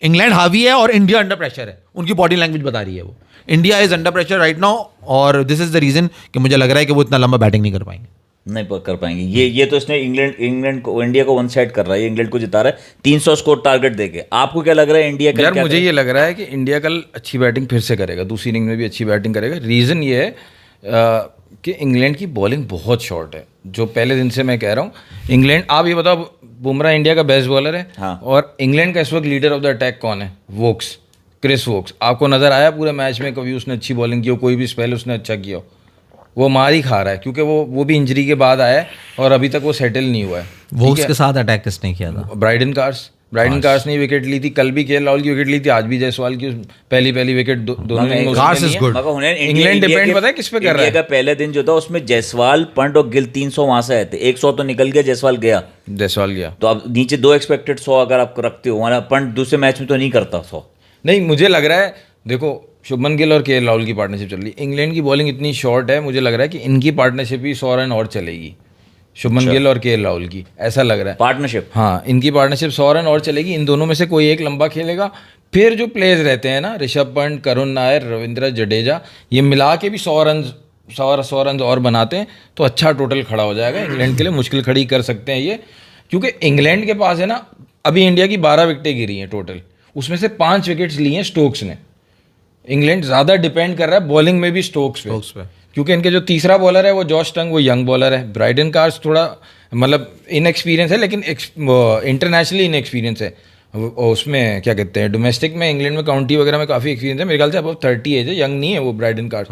इंग्लैंड हावी है और इंडिया अंडर प्रेशर है, उनकी बॉडी लैंग्वेज बता रही है वो, India is under pressure right now, और दिस इज द रीजन कि मुझे लग रहा है कि वो इतना लंबा बैटिंग नहीं कर पाएंगे। नहीं कर पाएंगे। ये तो इसने इंग्लैंड को, इंडिया को वन साइड कर रहा है, इंग्लैंड को जिता रहा है 300 स्कोर टारगेट देके। आपको क्या लग रहा है इंडिया यार मुझे ये लग रहा है कि इंडिया कल अच्छी बैटिंग फिर से करेगा, दूसरी इनिंग में भी अच्छी बैटिंग करेगा। रीज़न ये है कि इंग्लैंड की बॉलिंग बहुत शॉर्ट है, जो पहले दिन से मैं कह रहा हूँ। इंग्लैंड, आप ये बताओ, बुमराह इंडिया का बेस्ट बॉलर है, हाँ। और इंग्लैंड का इस वक्त लीडर ऑफ द अटैक कौन है? Woakes, Chris Woakes. आपको नज़र आया पूरे मैच में कभी उसने अच्छी बॉलिंग की हो, कोई भी स्पेल उसने अच्छा किया हो? वो मार ही खा रहा है, क्योंकि वो भी इंजरी के बाद आया है और अभी तक वो सेटल नहीं हुआ है। वोक्स के साथ अटैक किसने किया था? ब्राइडन कार्स ने विकेट ली थी, कल भी केएल राहुल की विकेट ली थी, आज भी जायसवाल की पहली विकेट दोनों ने cars is good. England depend पता है किस पे कर रहा है? का पहले दिन जो था उसमें जायसवाल, पंट और गिल 300 वहां से आए थे, 100 तो निकल गया, जायसवाल गया। तो अब नीचे 2 एक्सपेक्टेड 100 अगर आप रखते हो, हमारा पंट दूसरे मैच में तो नहीं करता 100। नहीं, मुझे लग रहा है, देखो शुभमन गिल और केएल राहुल की पार्टनरशिप चल रही है, इंग्लैंड की बॉलिंग इतनी शॉर्ट है, मुझे लग रहा है कि इनकी पार्टनरशिप भी 100 रन और चलेगी, शुभमन गिल और केएल राहुल की, ऐसा लग रहा है पार्टनरशिप। हाँ, इनकी पार्टनरशिप 100 रन और चलेगी। इन दोनों में से कोई एक लंबा खेलेगा, फिर जो प्लेयर्स रहते हैं ना, ऋषभ पंत, करुण नायर, रविंद्र जडेजा, ये मिला के भी 100 रन और बनाते हैं तो अच्छा टोटल खड़ा हो जाएगा। इंग्लैंड के लिए मुश्किल खड़ी कर सकते हैं ये, क्योंकि इंग्लैंड के पास है ना, अभी इंडिया की 12 विकेटें गिरी हैं टोटल, उसमें से 5 विकेट्स ली हैं स्टोक्स ने। इंग्लैंड ज़्यादा डिपेंड कर रहा है बॉलिंग में भी स्टोक्स पे, क्योंकि इनके जो तीसरा बॉलर है वो जॉश टंग, वो यंग बॉलर है। ब्राइडन कार्स थोड़ा मतलब इनएक्सपीरियंस है, लेकिन इंटरनेशनली इनएक्सपीरियंस है। उसमें क्या कहते हैं, डोमेस्टिक में इंग्लैंड में काउंटी वगैरह में काफ़ी एक्सपीरियंस है, मेरे ख्याल से अब 30 एज है, यंग नहीं है वो ब्राइडन कार्स,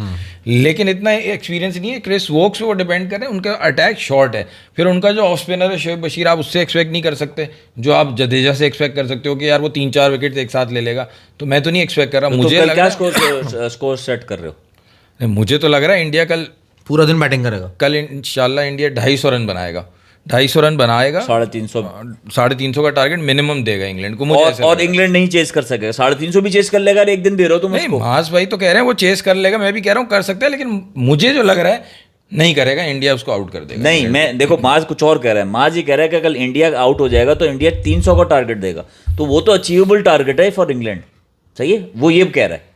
लेकिन इतना एक्सपीरियंस नहीं है। क्रिस वोक्स पे वो डिपेंड कर रहे हैं, उनका अटैक शॉर्ट है। फिर उनका जो ऑफ स्पिनर है शोएब बशीर, आप उससे एक्सपेक्ट नहीं कर सकते जो आप जडेजा से एक्सपेक्ट कर सकते हो कि यार वो 3-4 विकेट एक साथ ले लेगा, तो मैं तो नहीं एक्सपेक्ट कर रहा। मुझे क्या स्कोर सेट कर रहे हो? मुझे तो लग रहा है इंडिया कल पूरा दिन बैटिंग करेगा। कल इंशाल्लाह इंडिया 250 रन बनाएगा, 250 रन बनाएगा, 350 का टारगेट मिनिमम देगा इंग्लैंड को। मुझे और इंग्लैंड नहीं चेस कर सकेगा, 350 भी चेस कर लेगा, एक दिन दे रहे हो तुम उसको। मास भाई तो कह रहे हैं वो चेस कर लेगा, मैं भी कह रहा हूँ कर सकता है, लेकिन मुझे जो लग रहा है नहीं करेगा, इंडिया उसको आउट कर देगा। नहीं, मैं देखो माज कुछ और कह रहा है, माज ये कह रहा है कि अगर इंडिया आउट हो जाएगा तो इंडिया 300 का टारगेट देगा, तो वो तो अचीवेबल टारगेट है फॉर इंग्लैंड। सही है, वो ये कह रहा है।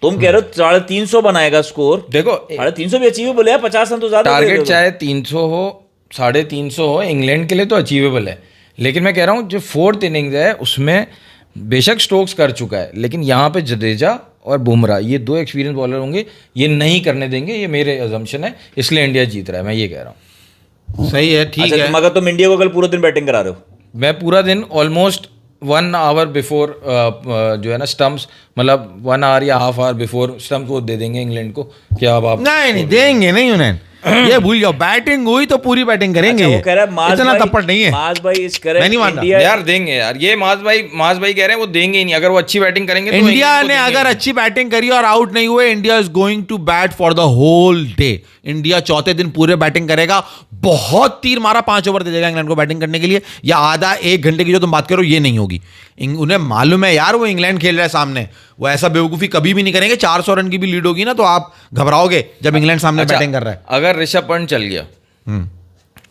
तुम कह रहे हो 350 बनाएगा स्कोर, देखो 350 भी अचीवेबल है, 50 रन तो ज्यादा टारगेट चाहे 300 हो 350 हो, इंग्लैंड के लिए तो अचीवेबल है। लेकिन मैं कह रहा हूँ जो 4th इनिंग्स है उसमें बेशक स्टोक्स कर चुका है, लेकिन यहाँ पे जडेजा और बुमराह ये 2 एक्सपीरियंस बॉलर होंगे, ये नहीं करने देंगे, ये मेरे अजम्पशन है, इसलिए इंडिया जीत रहा है, मैं ये कह रहा हूँ। सही है, ठीक है। मगर तुम इंडिया को कल पूरा दिन बैटिंग करा रहे हो? मैं पूरा दिन ऑलमोस्ट 1 आवर बिफोर जो है ना स्टम्प्स, मतलब 1 आवर या हाफ आवर बिफोर स्टम्प्स वो दे देंगे इंग्लैंड को। क्या अब आप नहीं देंगे नहीं उन्हें, ये भूल जाओ, बैटिंग हुई तो पूरी बैटिंग करेंगे। अच्छा, वो कह रहा है माज इतना भाई, तप्पड़ नहीं है। माज भाई इस कह रहे मैं नहीं मानता यार देंगे यार, ये माज भाई कह रहे हैं वो देंगे ही नहीं, अगर वो अच्छी बैटिंग करेंगे तो इंडिया ने अगर अच्छी बैटिंग करी और आउट नहीं हुए, India is going to bat for the whole day. India चौथे दिन पूरे बैटिंग करेगा, बहुत तीर मारा 5 ओवर दे देगा इंग्लैंड को बैटिंग करने के लिए, या आधा 1 घंटे की जो तुम बात करो ये नहीं होगी। उन्हें मालूम है यार वो इंग्लैंड खेल रहा है सामने, वो ऐसा बेवकूफी कभी भी नहीं करेंगे। 400 रन की भी लीड होगी ना तो आप घबराओगे जब इंग्लैंड सामने बैटिंग कर रहा है। अगर ऋषभ पंत चल गया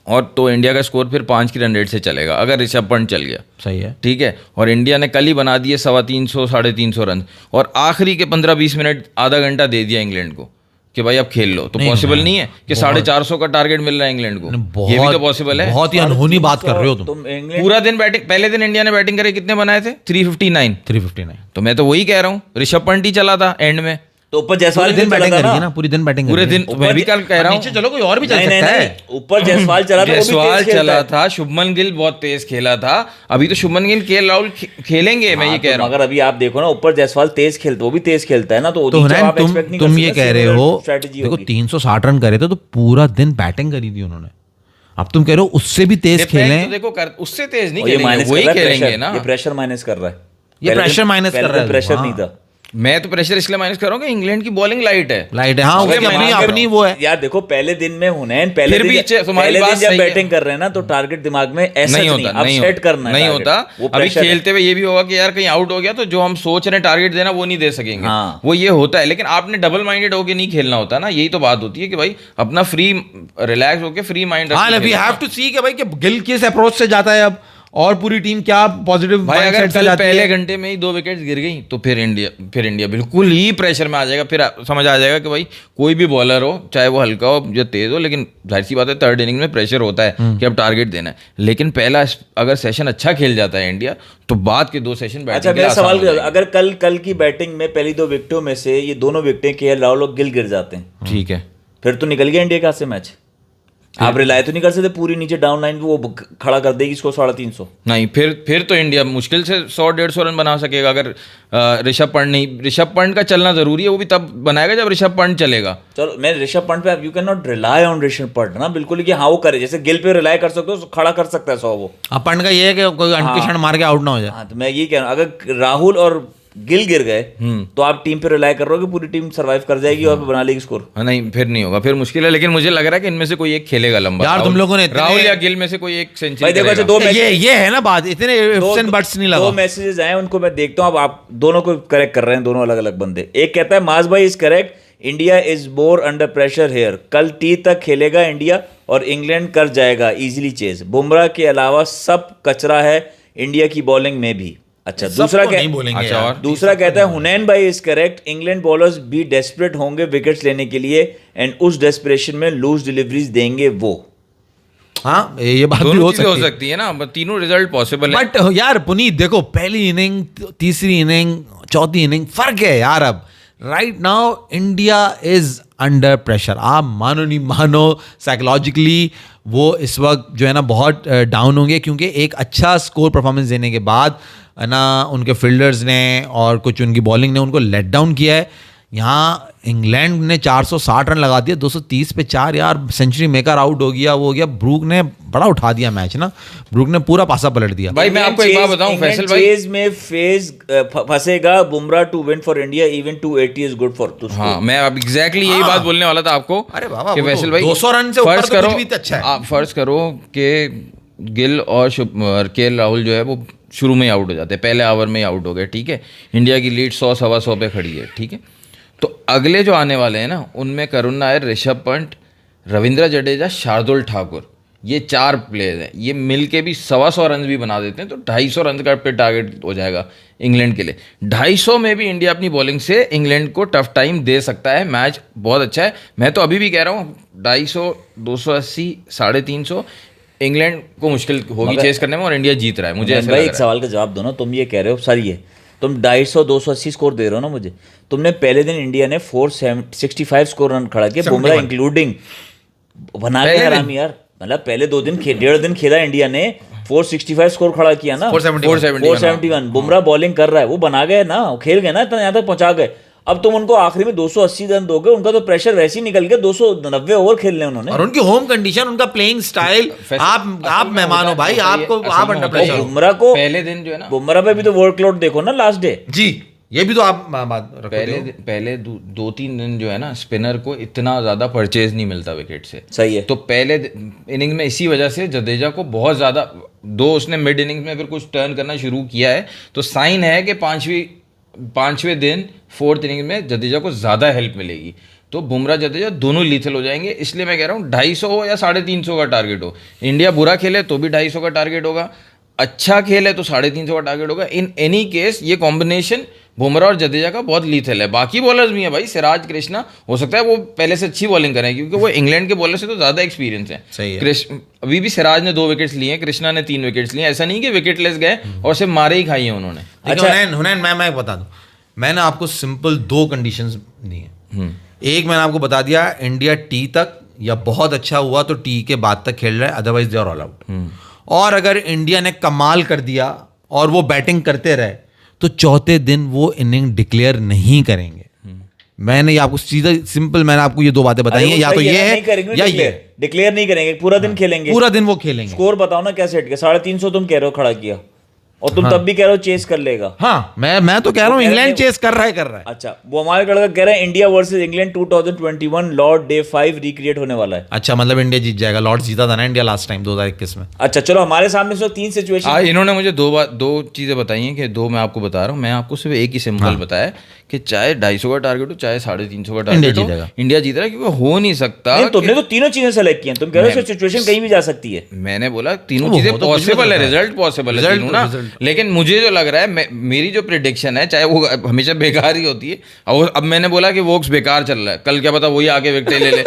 और तो इंडिया का स्कोर फिर 5 की रन रेट से चलेगा, अगर ऋषभ पंत चल गया। सही है, ठीक है, और इंडिया ने कल ही बना दिए 350 350 रन, और आखिरी के 15-20 मिनट आधा घंटा दे दिया इंग्लैंड को कि भाई अब खेल लो, तो पॉसिबल नहीं है कि 450 का टारगेट मिल रहा है इंग्लैंड को, ये भी तो पॉसिबल है। बहुत ही अनहोनी बात कर रहे हो तुम। पूरा दिन बैटिंग, पहले दिन इंडिया ने बैटिंग करे, कितने बनाए थे? 359। तो मैं तो वही कह रहा हूँ, ऋषभ पंत ही चला था एंड में, तो ऊपर जायसवाल दिन बैटिंग करेगी ना, पूरी दिन बैटिंग पूरे दिन। मैं भी कल कह रहा हूँ नीचे चलो कोई और भी चल सकता है। ऊपर जायसवाल चला था, जायसवाल चला था, शुभमन गिल बहुत तेज खेला था, अभी तो शुभमन गिल केएल राहुल खेलेंगे, मैं ये कह रहा हूँ। मगर अभी आप देखो ना, ऊपर जायसवाल तेज खेलता, वो भी तेज खेलता है ना, तो तुम ये कह रहे हो, देखो 360 रन करे थे तो पूरा दिन बैटिंग करी थी उन्होंने। अब तुम कह रहे हो उससे भी तेज खेलें, देखो उससे तेज नहीं खेलेंगे, वही खेलेंगे ना। ये प्रेशर माइनस कर रहा है, ये प्रेशर माइनस कर रहा है। प्रेशर नहीं था, मैं तो प्रेशर इसलिए माइनस कर रहा हूँ कि इंग्लैंड की बॉलिंग लाइट है। हाँ, उसकी अपनी वो है यार। देखो पहले दिन में हुनैन, पहले दिन जब बैटिंग कर रहे हैं ना, तो टारगेट दिमाग में ऐसा नहीं होता, अब सेट करना है, नहीं होता। अभी खेलते हुए ये भी होगा कि यार कहीं आउट हो गया तो जो हम सोच रहे हैं टारगेट देना वो नहीं दे सकेंगे, वो ये होता है। लेकिन आपने डबल माइंडेड होके नहीं खेलना होता ना, यही तो बात होती है कि भाई अपना फ्री रिलैक्स होके free mind. We have to see कि भाई कि गिल किस अप्रोच से जाता है अब, और पूरी टीम क्या पॉजिटिव भाई अगर माइंडसेट से कल जाती पहले है। घंटे में ही 2 विकेट्स गिर गई तो फिर इंडिया बिल्कुल ही प्रेशर में आ जाएगा। फिर समझ आ जाएगा कि भाई कोई भी बॉलर हो, चाहे वो हल्का हो या तेज हो, लेकिन जाहिर सी बात है थर्ड इनिंग में प्रेशर होता है कि अब टारगेट देना है। लेकिन पहला अगर सेशन अच्छा खेल जाता है इंडिया तो बाद के 2 सेशन अच्छा बैटिंग मेरा सवाल अगर कल की बैटिंग में पहली 2 विकेटों में से ये दोनों विकेटें केएल राहुल और गिल गिर जाते हैं, ठीक है, फिर तो निकल गया इंडिया के हाथ से मैच। आप रिलाय तो नहीं कर सकते पूरी नीचे डाउन लाइन पे वो खड़ा कर देगी इसको 350। नहीं फिर तो इंडिया मुश्किल से 100-150 रन बना सकेगा अगर ऋषभ पंत का चलना जरूरी है। वो भी तब बनाएगा जब ऋषभ पंत चलेगा। चलो मैं ऋषभ पंत पे, you can not rely on Rishabh Pant ना, बिल्कुल कि हाँ वो करे, जैसे गिल पे रिलाय कर सकते हो तो खड़ा कर सकता है 100 वो। पंत का ये है कि कोई अंकिशन मार के आउट ना हो जाए। हाँ तो मैं ये कह रहा हूँ अगर राहुल और गिल गिर गए तो आप टीम पे रिलाय कर रहे हो कि पूरी टीम सर्वाइव कर जाएगी और बना लेगी स्कोर। नहीं फिर नहीं होगा, फिर मुश्किल है। लेकिन मुझे लग रहा है कि इनमें से कोई एक खेलेगा लंबा। यार तुम लोगों ने राहुल या गिल में से कोई एक सेंचुरी देखो अच्छा करेगा। ये है ना बात, इतने ifs and buts नहीं लगा। 2 मैसेजेस आए उनको मैं देखता हूँ। अब आप दोनों को करेक्ट कर रहे हैं, दोनों अलग अलग बंदे। एक कहता है माज भाई is correct, India is more under pressure here, कल टी तक खेलेगा इंडिया और इंग्लैंड कर जाएगा इजीली चेज, बुमराह के अलावा सब कचरा है इंडिया की बॉलिंग में भी। अच्छा दूसरा नहीं बोलेंगे अच्छा, यार। और दूसरा कहता है हुनैन भाई इज करेक्ट, इंग्लैंड बॉलर्स भी डेस्परेट होंगे विकेट्स लेने के लिए एंड उस डेस्परेशन में लूज डिलीवरीज देंगे वो। हाँ ये बात भी दोनों हो चीजें हो सकती है। सकती है ना, तीनों रिजल्ट पॉसिबल है। बट यार पुनीत देखो, पहली इनिंग, तीसरी इनिंग, चौथी इनिंग, फर्क है यार। अब right now India is under pressure. आप मानो नहीं मानो, साइकोलॉजिकली वो इस वक्त जो है ना बहुत डाउन होंगे, क्योंकि एक अच्छा स्कोर परफॉर्मेंस देने के बाद है ना उनके फील्डर्स ने और कुछ उनकी बॉलिंग ने उनको लेट डाउन किया है। यहाँ इंग्लैंड ने 460 रन लगा दिया, 230 पे 4 यार, सेंचुरी मेकर आउट हो गया, वो हो गया। ब्रूक ने बड़ा उठा दिया मैच ना, ब्रूक ने पूरा पासा पलट दिया। भाई मैं आपको एक बात बताऊं फैसल भाई, चेज में फेज फंसेगा Bumrah to win for India, even 280 is good for. हाँ मैं अब एग्जैक्टली यही बात बोलने वाला था आपको। अरे बाबा, कि वो फैसल तो भाई 200 रन से ऊपर फर्ज तो करो, कुछ भी तो अच्छा है। आप फर्ज करो कि गिल और केएल राहुल जो है वो शुरू में ही आउट हो जाते हैं, पहले ओवर में ही आउट हो गए, ठीक है। इंडिया की लीड 100-125 पे खड़ी है, ठीक है। तो अगले जो आने वाले हैं ना उनमें करुण नायर, ऋषभ पंत, रविंद्र जडेजा, शार्दुल ठाकुर, ये 4 प्लेयर हैं। ये मिल के भी 125 रन भी बना देते हैं तो 250 रन का पे टारगेट हो जाएगा इंग्लैंड के लिए। 250 में भी इंडिया अपनी बॉलिंग से इंग्लैंड को टफ टाइम दे सकता है। मैच बहुत अच्छा है, मैं तो अभी भी कह रहा हूँ 250, 280, 350 इंग्लैंड को मुश्किल होगी चेस करने में और इंडिया जीत रहा है। मुझे ऐसा लग भाई रहा एक है। सवाल का जवाब दो ना, तुम ये कह रहे हो सर, ये तुम 250-280 स्कोर दे रहे हो ना मुझे, तुमने पहले दिन इंडिया ने 465 स्कोर रन खड़ा किया, बुमराह इंक्लूडिंग, बना के हरामी यार। मतलब पहले 2 दिन 1.5 दिन खेला इंडिया ने, 465 स्कोर खड़ा किया ना, 471। बुमराह बॉलिंग कर रहा है, वो बना गए ना, खेल गए ना, इतना यहाँ तक पहुंचा गए। अब तुम उनको आखिरी में 280 रन दोगे, उनका तो प्रेशर वैसे ही निकल गया। 290 ओवर खेलने उन्होंने, और उनकी होम कंडीशन, उनका प्लेइंग स्टाइल, आप मेहमान हो भाई, आपको आप अंडर प्रेशर हो। बुमराह को पहले दिन जो है ना, बुमराह पे भी तो वर्कलोड देखो ना लास्ट डे जी, ये भी तो आप बात रखो। पहले 2-3 दिन जो है ना स्पिनर को इतना ज़्यादा परचेज नहीं मिलता विकेट से। सही है। तो पहले इनिंग में इसी वजह से जडेजा को बहुत ज़्यादा, दो उसने मिड इनिंग्स में फिर कुछ टर्न करना शुरू किया है, तो साइन है कि पांचवें दिन 4th इनिंग में जडेजा को ज़्यादा हेल्प मिलेगी। तो बुमराह जडेजा दोनों लीथल हो जाएंगे। इसलिए मैं कह रहा हूँ 250 हो या 350 का टारगेट हो, इंडिया बुरा खेले तो भी 250 का टारगेट होगा, अच्छा खेले तो 350 का टारगेट होगा। इन एनी केस ये कॉम्बिनेशन बुमराह और जडेजा का बहुत लीथल है। बाकी बॉलर्स भी हैं भाई, सिराज, कृष्णा, हो सकता है वो पहले से अच्छी बॉलिंग करें क्योंकि वो इंग्लैंड के बॉलर से तो ज़्यादा एक्सपीरियंस है। सही है। अभी भी सिराज ने 2 विकेट्स लिए हैं, कृष्णा ने 3 विकेट्स लिए। ऐसा नहीं कि विकेटलेस गए और सिर्फ मारे ही खाई हैं उन्होंने। अच्छा हुनैन, मैं बता दूं, मैंने आपको सिंपल 2 कंडीशंस दी हैं। एक मैंने आपको बता दिया, इंडिया टी तक या बहुत अच्छा हुआ तो टी के बाद तक खेल रहा है, otherwise they are all out. और अगर इंडिया ने कमाल कर दिया और वो बैटिंग करते रहे तो 4थे दिन वो इनिंग डिक्लेयर नहीं करेंगे। मैंने ये आपको सीधा सिंपल मैंने आपको ये 2 बातें बताई हैं, या तो ये है या ये। डिक्लेयर नहीं करेंगे, पूरा दिन खेलेंगे, पूरा दिन वो खेलेंगे। स्कोर बताओ ना क्या सेट किया, 350 तुम कह रहे हो खड़ा किया, और तुम तब भी कह रहे हो चेस कर लेगा। हाँ, मैं तो कह रहा हूँ इंग्लैंड चेस कर रहा है। अच्छा, वो हमारे लड़का कह रहे हैं India versus England 2021 Lord day 5 recreate होने वाला है। अच्छा, मतलब इंडिया जीत जाएगा। लॉर्ड्स जीता था ना इंडिया लास्ट टाइम 2021 में। अच्छा चलो, हमारे सामने इस वक्त 3 सिचुएशन। इन्होंने मुझे दो चीजें बताई हैं कि 2 मैं आपको बता रहा हूँ। मैं आपको सिर्फ एक ही सिंपल बताया कि चाहे 250 का टारगेट हो चाहे 350 का टारगेट हो, इंडिया जीत रहा है, क्योंकि हो नहीं सकता। तुमने तो तीनों चीजें सेलेक्ट की हैं, तुम कह रहे हो सिचुएशन कहीं भी जा सकती है। मैंने बोला तीनों चीजें पॉसिबल है, रिजल्ट पॉसिबल है तीनों ना। लेकिन मुझे जो लग रहा है, मेरी जो प्रेडिक्शन है, चाहे वो हमेशा बेकार ही होती है, और अब मैंने बोला कि वोक्स बेकार चल रहा है, कल क्या पता वही आके विकेट ले ले।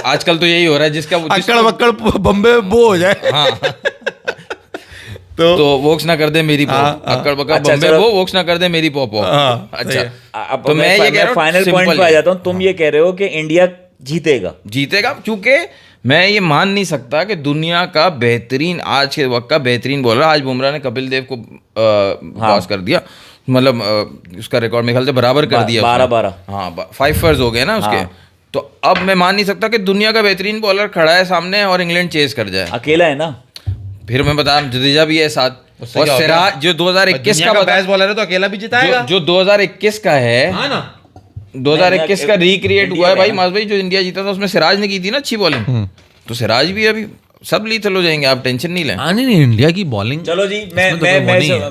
आजकल तो यही हो रहा है, जिसका अक्कड़ बक्कड़ बम्बे वो हो जाए। हाँ तो वोक्स ना कर दे मेरी पॉप, अक्कड़ बक्कड़ बम्बे वो वोक्स ना कर दे मेरी पॉप। अच्छा, अब तो मैं ये कह रहा हूँ फाइनल पॉइंट पे आ जाता हूँ। तुम ये कह रहे हो कि इंडिया जीतेगा, क्योंकि मैं ये मान नहीं सकता कि दुनिया का बेहतरीन, आज के वक्त का बेहतरीन बॉलर, आज बुमराह ने कपिल देव को पास कर दिया, मतलब उसका रिकॉर्ड मेरे ख्याल से बराबर कर दिया 12-12। हाँ, 5 फर्ज हो गए ना उसके। तो अब मैं मान नहीं सकता कि दुनिया का बेहतरीन बॉलर खड़ा है सामने और इंग्लैंड चेस कर जाए। अकेला है ना, फिर मैं बता, जडेजा भी है साथ, और सिराज जो 2021 का बेस्ट बॉलर है तो अकेला भी जिताएगा। जो 2021 का है, हाँ ना, 2021 का रिक्रिएट हुआ है भाई मास भाई, जो इंडिया जीता था उसमें सिराज ने की थी ना अच्छी बॉलिंग, तो सिराज भी अभी सब लीथल हो जाएंगे, आप टेंशन नहीं लें। नहीं, इंडिया की बॉलिंग। चलो जी, मैं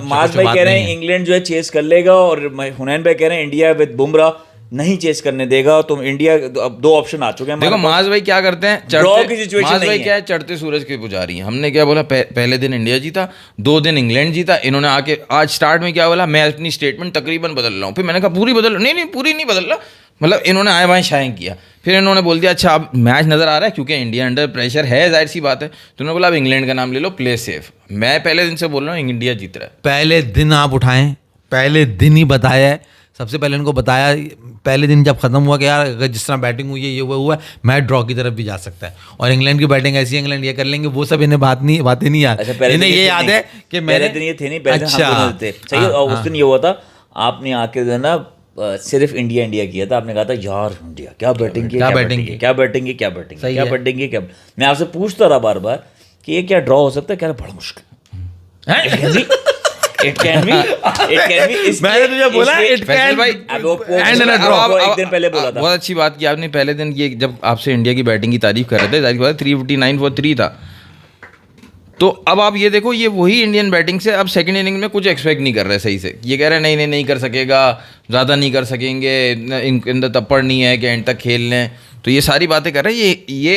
मास भाई कह रहे हैं इंग्लैंड जो है चेस कर लेगा, और हुनैन भाई कह रहे हैं इंडिया विद बुमराह नहीं चेस करने देगा। तो इंडिया, अब 2 ऑप्शन आ चुके हैं। देखो मास भाई क्या करते हैं, मास भाई क्या है, चढ़ते सूरज के पुजारी हैं। हमने क्या बोला, पहले दिन इंडिया जीता, 2 दिन इंग्लैंड जीता। इन्होंने आके आज स्टार्ट में क्या बोला, मैं अपनी स्टेटमेंट तकरीबन बदल रहा हूँ। फिर मैंने कहा पूरी बदल, नहीं पूरी नहीं बदल रहा, मतलब इन्होंने आए बाएं शाएं किया। फिर इन्होंने बोल दिया अच्छा अब मैच नजर आ रहा है, क्योंकि इंडिया अंडर प्रेशर है, जाहिर सी बात है। तो उन्होंने बोला अब इंग्लैंड का नाम ले लो, प्ले सेफ। मैं पहले दिन से बोल रहा हूँ इंडिया जीत रहा है। पहले दिन आप उठाएं, पहले दिन ही बताया है, सबसे पहले इनको बताया पहले दिन जब खत्म हुआ कि यार अगर जिस तरह बैटिंग हुई है, ये हुआ है, मैच ड्रॉ की तरफ भी जा सकता है। और इंग्लैंड की बैटिंग ऐसी है, इंग्लैंड ये कर लेंगे, वो सब इन्हें बातें नहीं याद। इन्हें ये याद है कि पहले दिन ये थे नहीं, पहले दिन हम दोनों थे सही। और उस दिन ये हुआ था, आपने आके जो है ना सिर्फ इंडिया किया था। आपने कहा था यार इंडिया क्या बैटिंग की, क्या। मैं आपसे पूछता रहा बार बार कि ये क्या ड्रॉ हो सकता है, क्या बड़ा मुश्किल। It can be. मैंने तुझे बोला it can be and a draw। एक दिन पहले बोला था। बहुत अच्छी बात की आपने। पहले दिन ये जब आपसे इंडिया की बैटिंग की तारीफ कर रहे थे, जाहिर बात है 359 for 3 था। तो अब आप ये देखो, ये वही इंडियन बैटिंग से अब सेकंड इनिंग में कुछ एक्सपेक्ट नहीं कर रहे सही से। ये कह रहे हैं नहीं कर सकेगा, ज़्यादा नहीं कर सकेंगे, इनके अंदर तप्पड़ नहीं है कि एंड तक खेल लें। तो ये सारी बातें कर रहे हैं। ये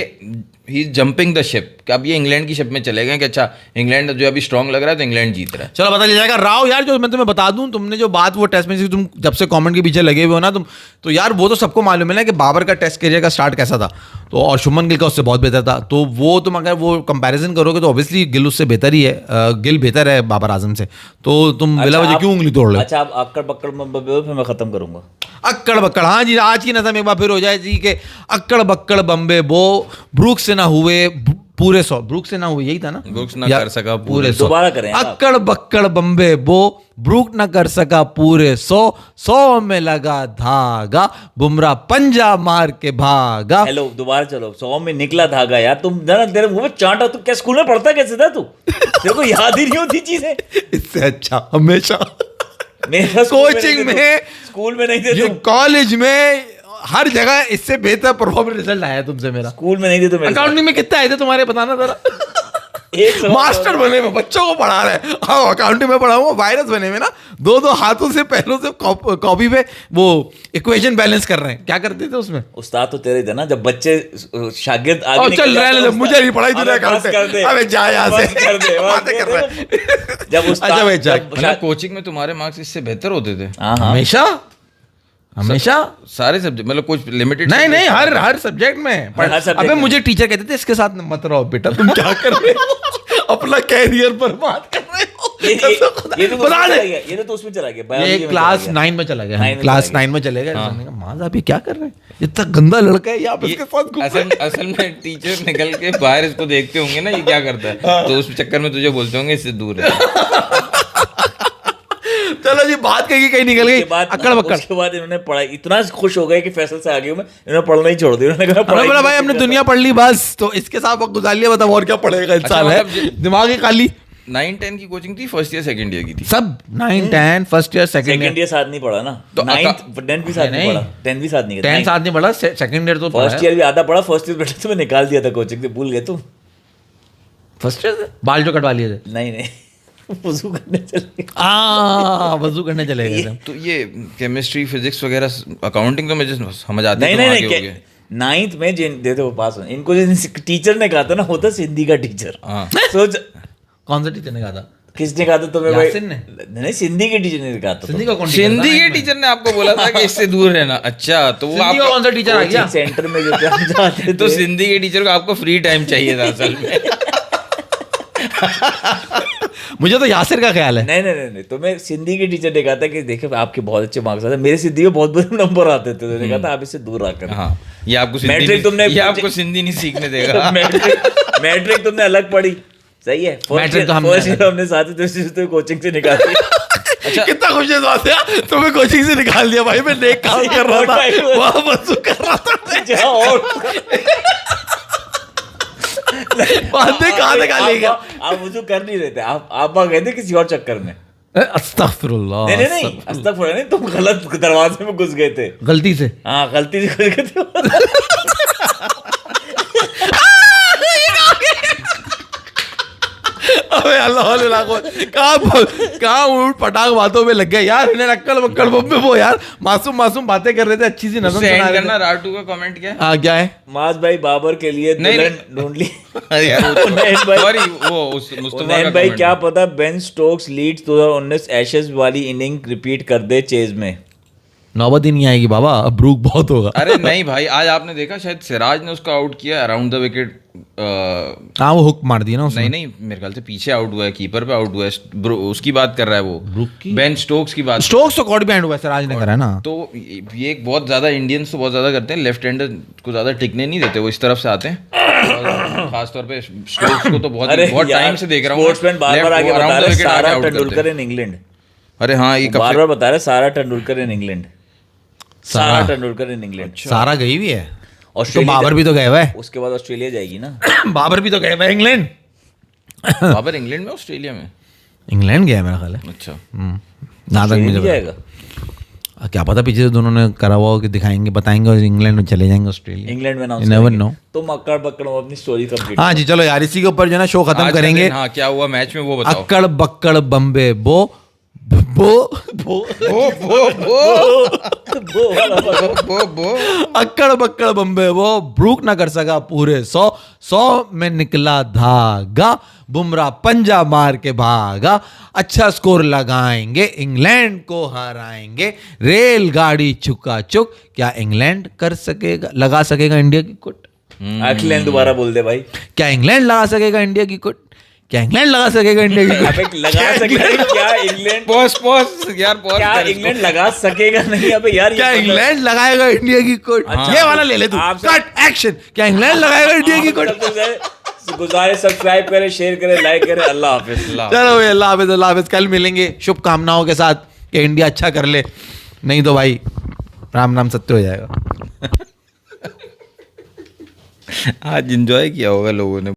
ही जंपिंग द शिप, कि अब ये इंग्लैंड की शिप में चले गए कि अच्छा इंग्लैंड जो अभी स्ट्रांग लग रहा है तो इंग्लैंड जीत रहा है। चलो पता चल जाएगा। राव यार, जो मैं तुम्हें बता दूं, तुमने जो बात वो टेस्ट मैच, तुम जब से कमेंट के पीछे लगे हुए हो ना तुम, तो यार वो तो सबको मालूम है ना कि बाबर का टेस्ट करियर का स्टार्ट कैसा था, तो और शुभमन गिल का उससे बहुत बेहतर था। तो वो तुम अगर वो कंपैरिजन करोगे तो ऑब्वियसली गिल उससे बेहतर ही है, गिल बेहतर है बाबर आजम से। तो तुम बिला वजह क्यों उंगली तोड़ लो? अच्छा, आप अक्कड़ बक्कड़ फिर मैं खत्म करूंगा। अक्कड़ बक्कड़, हाँ जी, आज की नज़म एक बार फिर हो जाए जी कि अक्कड़ बक्कड़ बम्बे बो, ब्रूक से ना हुए पूरे 100, ब्रूक से ना हुए, यही था ना, ब्रूक्स ना कर सका पूरे 100। दोबारा करें। अक्कड़ बक्कड़ बम्बे बो, ब्रूक ना कर सका पूरे 100 में लगा धागा, बुमराह पंजा मार के भागा। हेलो, दोबारा चलो। 100 में निकला धागा। यार तुम जरा तेरे मुंह में चांटा, तू क्या स्कूल में पढ़ता कैसे था तू? तेरे को याद ही नहीं होती चीजें। इससे अच्छा हमेशा मेरा कोचिंग में, स्कूल में नहीं थे तुम, कॉलेज में, हर जगह इससे बेहतर परफॉर्मेंस रिजल्ट आया तुमसे मेरा। स्कूल में नहीं थे तुम। अकाउंटिंग में कितने आए थे तुम्हारे, बताना जरा। मास्टर बने में बच्चों को पढ़ा रहे हैं। हाँ, अकाउंटिंग में पढ़ा हुआ, वायरस बने में ना, 2 हाथों से पहलों से कॉपी पे वो इक्वेशन बैलेंस कर रहे हैं। क्या करते थे उसमें? उस्ताद तो तेरे थे ना, जब बच्चे शागिर्द आगे चल रहे, मुझे नहीं पढ़ाई तूने अकाउंटिंग, अबे जा यहाँ से, बातें कर रहे हैं। जब उस्ताद कोचिंग में तुम्हारे मार्क्स इससे बेहतर होते थे हमेशा सारे सब्जेक्ट, मतलब कुछ लिमिटेड नहीं, हर सब्जेक्ट में। अबे मुझे टीचर कहते थे इसके साथ मत रहो बेटा, तुम क्या कर रहे हो, अपना कैरियर बर्बाद कर रहे हो। ये तो उसमें चला गया, ये क्लास 9 में चला गया, क्लास 9 में चले गए। माँ साहब ये क्या कर रहे हैं, इतना गंदा लड़का है, आप इसके साथ असल में टीचर निकल के बाहर इसको देखते होंगे ना ये क्या करता है, तो उस चक्कर में तुझे बोलते होंगे इससे दूर है। चलो जी, बात कहीं निकल गई। अक्कड़ बक्कड़। उसके बाद इन्होंने पढ़ाई, इतना खुश हो गए कि फैसल से आगे में इन्होंने पढ़ना ही छोड़ दिया। इन्होंने कहा भाई हमने दुनिया पढ़ ली बस, तो इसके साथ वक्त गुजार लिया, बताओ और क्या पढ़ेगा इंसान। है दिमाग ही खाली। 9-10 की कोचिंग थी, फर्स्ट ईयर सेकंड ईयर की थी। सब 9 10 first year second second year year साथ नहीं पढ़ा ना, तो 9th 10th भी साथ नहीं नहीं। पढ़ा, 10th भी साथ नहीं 10 साथ नहीं पढ़ा, सेकंड ईयर तो पढ़ा फर्स्ट ईयर भी आधा पढ़ा, फर्स्ट ईयर बेटा तुम्हें निकाल दिया था कोचिंग से, भूल गए तुम? फर्स्ट ईयर बाल जो कटवा लिए थे नहीं वजू करने चले वजू करने चले गए थे। तो ये केमिस्ट्री, फिजिक्स वगैरह, अकाउंटिंग तो मुझे समझ आती है, नहीं तुम नहीं आगे हो गए। 9th में जिन देते वो पास हो, इनको जिन टीचर ने कहा था ना, होता सिंधी का टीचर। हाँ। सोच कौन सा टीचर ने कहा था? किसने कहा था तुम्हें भाई? यासिन ने? नहीं, सिंधी के टीचर ने कहा था। सिंधी का कौन टीचर था? सिंधी के टीचर ने आपको बोला था कि इससे दूर रहना। अच्छा, तो वो सिंधी का आपका कौन सा टीचर आ गया? कोचिंग सेंटर में जो थे हम जाते थे, तो सिंधी के टीचर को आपको फ्री टाइम चाहिए था असल में। मुझे तो यासिर का ख्याल है। नहीं, तुम्हें सिंधी के टीचर ने कहा था कि देखो आपके बहुत अच्छे मार्क्स आते हैं, मेरे सिंधी में बहुत बुरे नंबर आते थे, तो उन्होंने कहा था आप इससे दूर रहा कर। हाँ, ये आपको सिंधी मैट्रिक नहीं- तुमने ये आपको सिंधी नहीं सीखने देगा। मैट्रिक तुमने अलग पढ़ी, सही है। मैट्रिक तो हमने फर्स्ट ईयर हमने साथ ही तो कोचिंग से निकाल दिया। अच्छा, कितना खुश है बात है, तुम्हें कोचिंग से निकाल दिया भाई। मैं नेक काम कर रहा था, वहां वजू कर रहा था। जाओ और बातें कहाँ से निकाल लेगा? आप वजू कर नहीं रहे थे, आप वहां गए थे किसी और चक्कर में। अस्तगफिरुल्लाह। नहीं अस्तगफुरुल्लाह नहीं, तुम गलत दरवाजे में घुस गए थे। गलती से। हाँ, गलती से घुस गए थे। अबे अल्लाह कहाँ ऊट पटाख बातों में लग गए यार। इन्हें अक्कड़ बक्कड़ बम्बे वो यार मासूम बातें कर रहे थे, अच्छी सी नज़म उससे सुना end रहे करना। थे। राटू का कमेंट क्या है? हाँ, क्या है? माज भाई बाबर के लिए नहीं, दुल्हन ढूंढ ली। Sorry, वो उस मुस्तफा का उन्नयन भाई comment क्या है। पता बेन स्टोक्स लीड्स 2019 एशेज वाली इनिंग रिपीट कर दे चेज में। नौबत ही नहीं आएगी बाबा, अब ब्रूक बहुत होगा। अरे नहीं भाई, आज आपने देखा शायद सिराज ने उसका आउट किया अराउंड द विकेट। हाँ, वो हुक मार दिया ना उसने। नहीं, मेरे ख्याल से पीछे आउट हुआ है, कीपर पे आउट हुआ है। उसकी बात कर रहा है वो, ब्रूक की? बेन स्टोक्स की बात। स्टोक्स तो कॉर्ड बैंड हुआ है, सिराज ने करा है ना। तो ये एक बहुत ज्यादा इंडियंस तो बहुत ज्यादा करते हैं, लेफ्ट हैंडर को ज्यादा टिकने नहीं देते, वो इस तरफ से आते हैं। और खासतौर पे स्टोक्स को तो बहुत टाइम से देख रहा हूँ। स्पोर्ट्समैन बार-बार आगे बता रहे हैं सारा तेंदुलकर इन इंग्लैंड। अरे हाँ, ये बार-बार बता रहे हैं सारा तेंदुलकर इन इंग्लैंड। सारा तेंदुलकर इन इंग्लैंड। सारा गई भी है, तो ऑस्ट्रेलिया बाबर भी तो गए हुए हैं। उसके बाद ऑस्ट्रेलिया जाएगी ना। बाबर भी तो गए हुए हैं इंग्लैंड। बाबर इंग्लैंड में, ऑस्ट्रेलिया में? इंग्लैंड गया है मेरा ख्याल है। अच्छा, जहाँ तक ऑस्ट्रेलिया मुझे भी जाएगा। क्या पता पीछे से दोनों ने करा हुआ हो कि दिखाएंगे बताएंगे और इंग्लैंड में चले जाएंगे ऑस्ट्रेलिया। इंग्लैंड में You never know। तुम अक्कड़ बक्कड़ अपनी स्टोरी कंप्लीट। हाँ जी, चलो यार, इसी के ऊपर जो है ना शो खत्म आज का करेंगे। दिन, हाँ, क्या हुआ मैच में वो बताओ। अक्कड़ बक्कड़ बम्बे बो अक्कड़ बक्कड़ बम्बे वो ब्रूक ना कर सका पूरे 100 में निकला धागा, बुमराह पंजा मार के भागा, अच्छा स्कोर लगाएंगे, इंग्लैंड को हराएंगे, रेलगाड़ी चुका चुक। क्या इंग्लैंड कर सकेगा, लगा सकेगा इंडिया की कुट? अखिलेश दोबारा बोल दे भाई। क्या इंग्लैंड लगा सकेगा इंडिया की कुट? क्या इंग्लैंड लगा सकेगा इंडिया की कुट? अबे लगा सकेगा क्या इंग्लैंड? पॉज यार, पॉज क्या कर इसको। इंग्लैंड लगा सकेगा नहीं? अबे यार क्या इंग्लैंड लगाएगा इंडिया की कुट? अच्छा, ये वाला ले ले तू, आपसे- कट एक्शन। क्या इंग्लैंड लगाएगा इंडिया की कुट? गुजारिश सब्सक्राइब करें, शेयर करें, लाइक करें। अल्लाह हाफिज। चलो भाई, अल्लाह हाफिज, अल्लाह हाफिज। कल मिलेंगे शुभकामनाओं के साथ कि इंडिया अच्छा कर ले, नहीं तो भाई राम नाम सत्य हो जाएगा। आज एंजॉय किया होगा लोगों ने।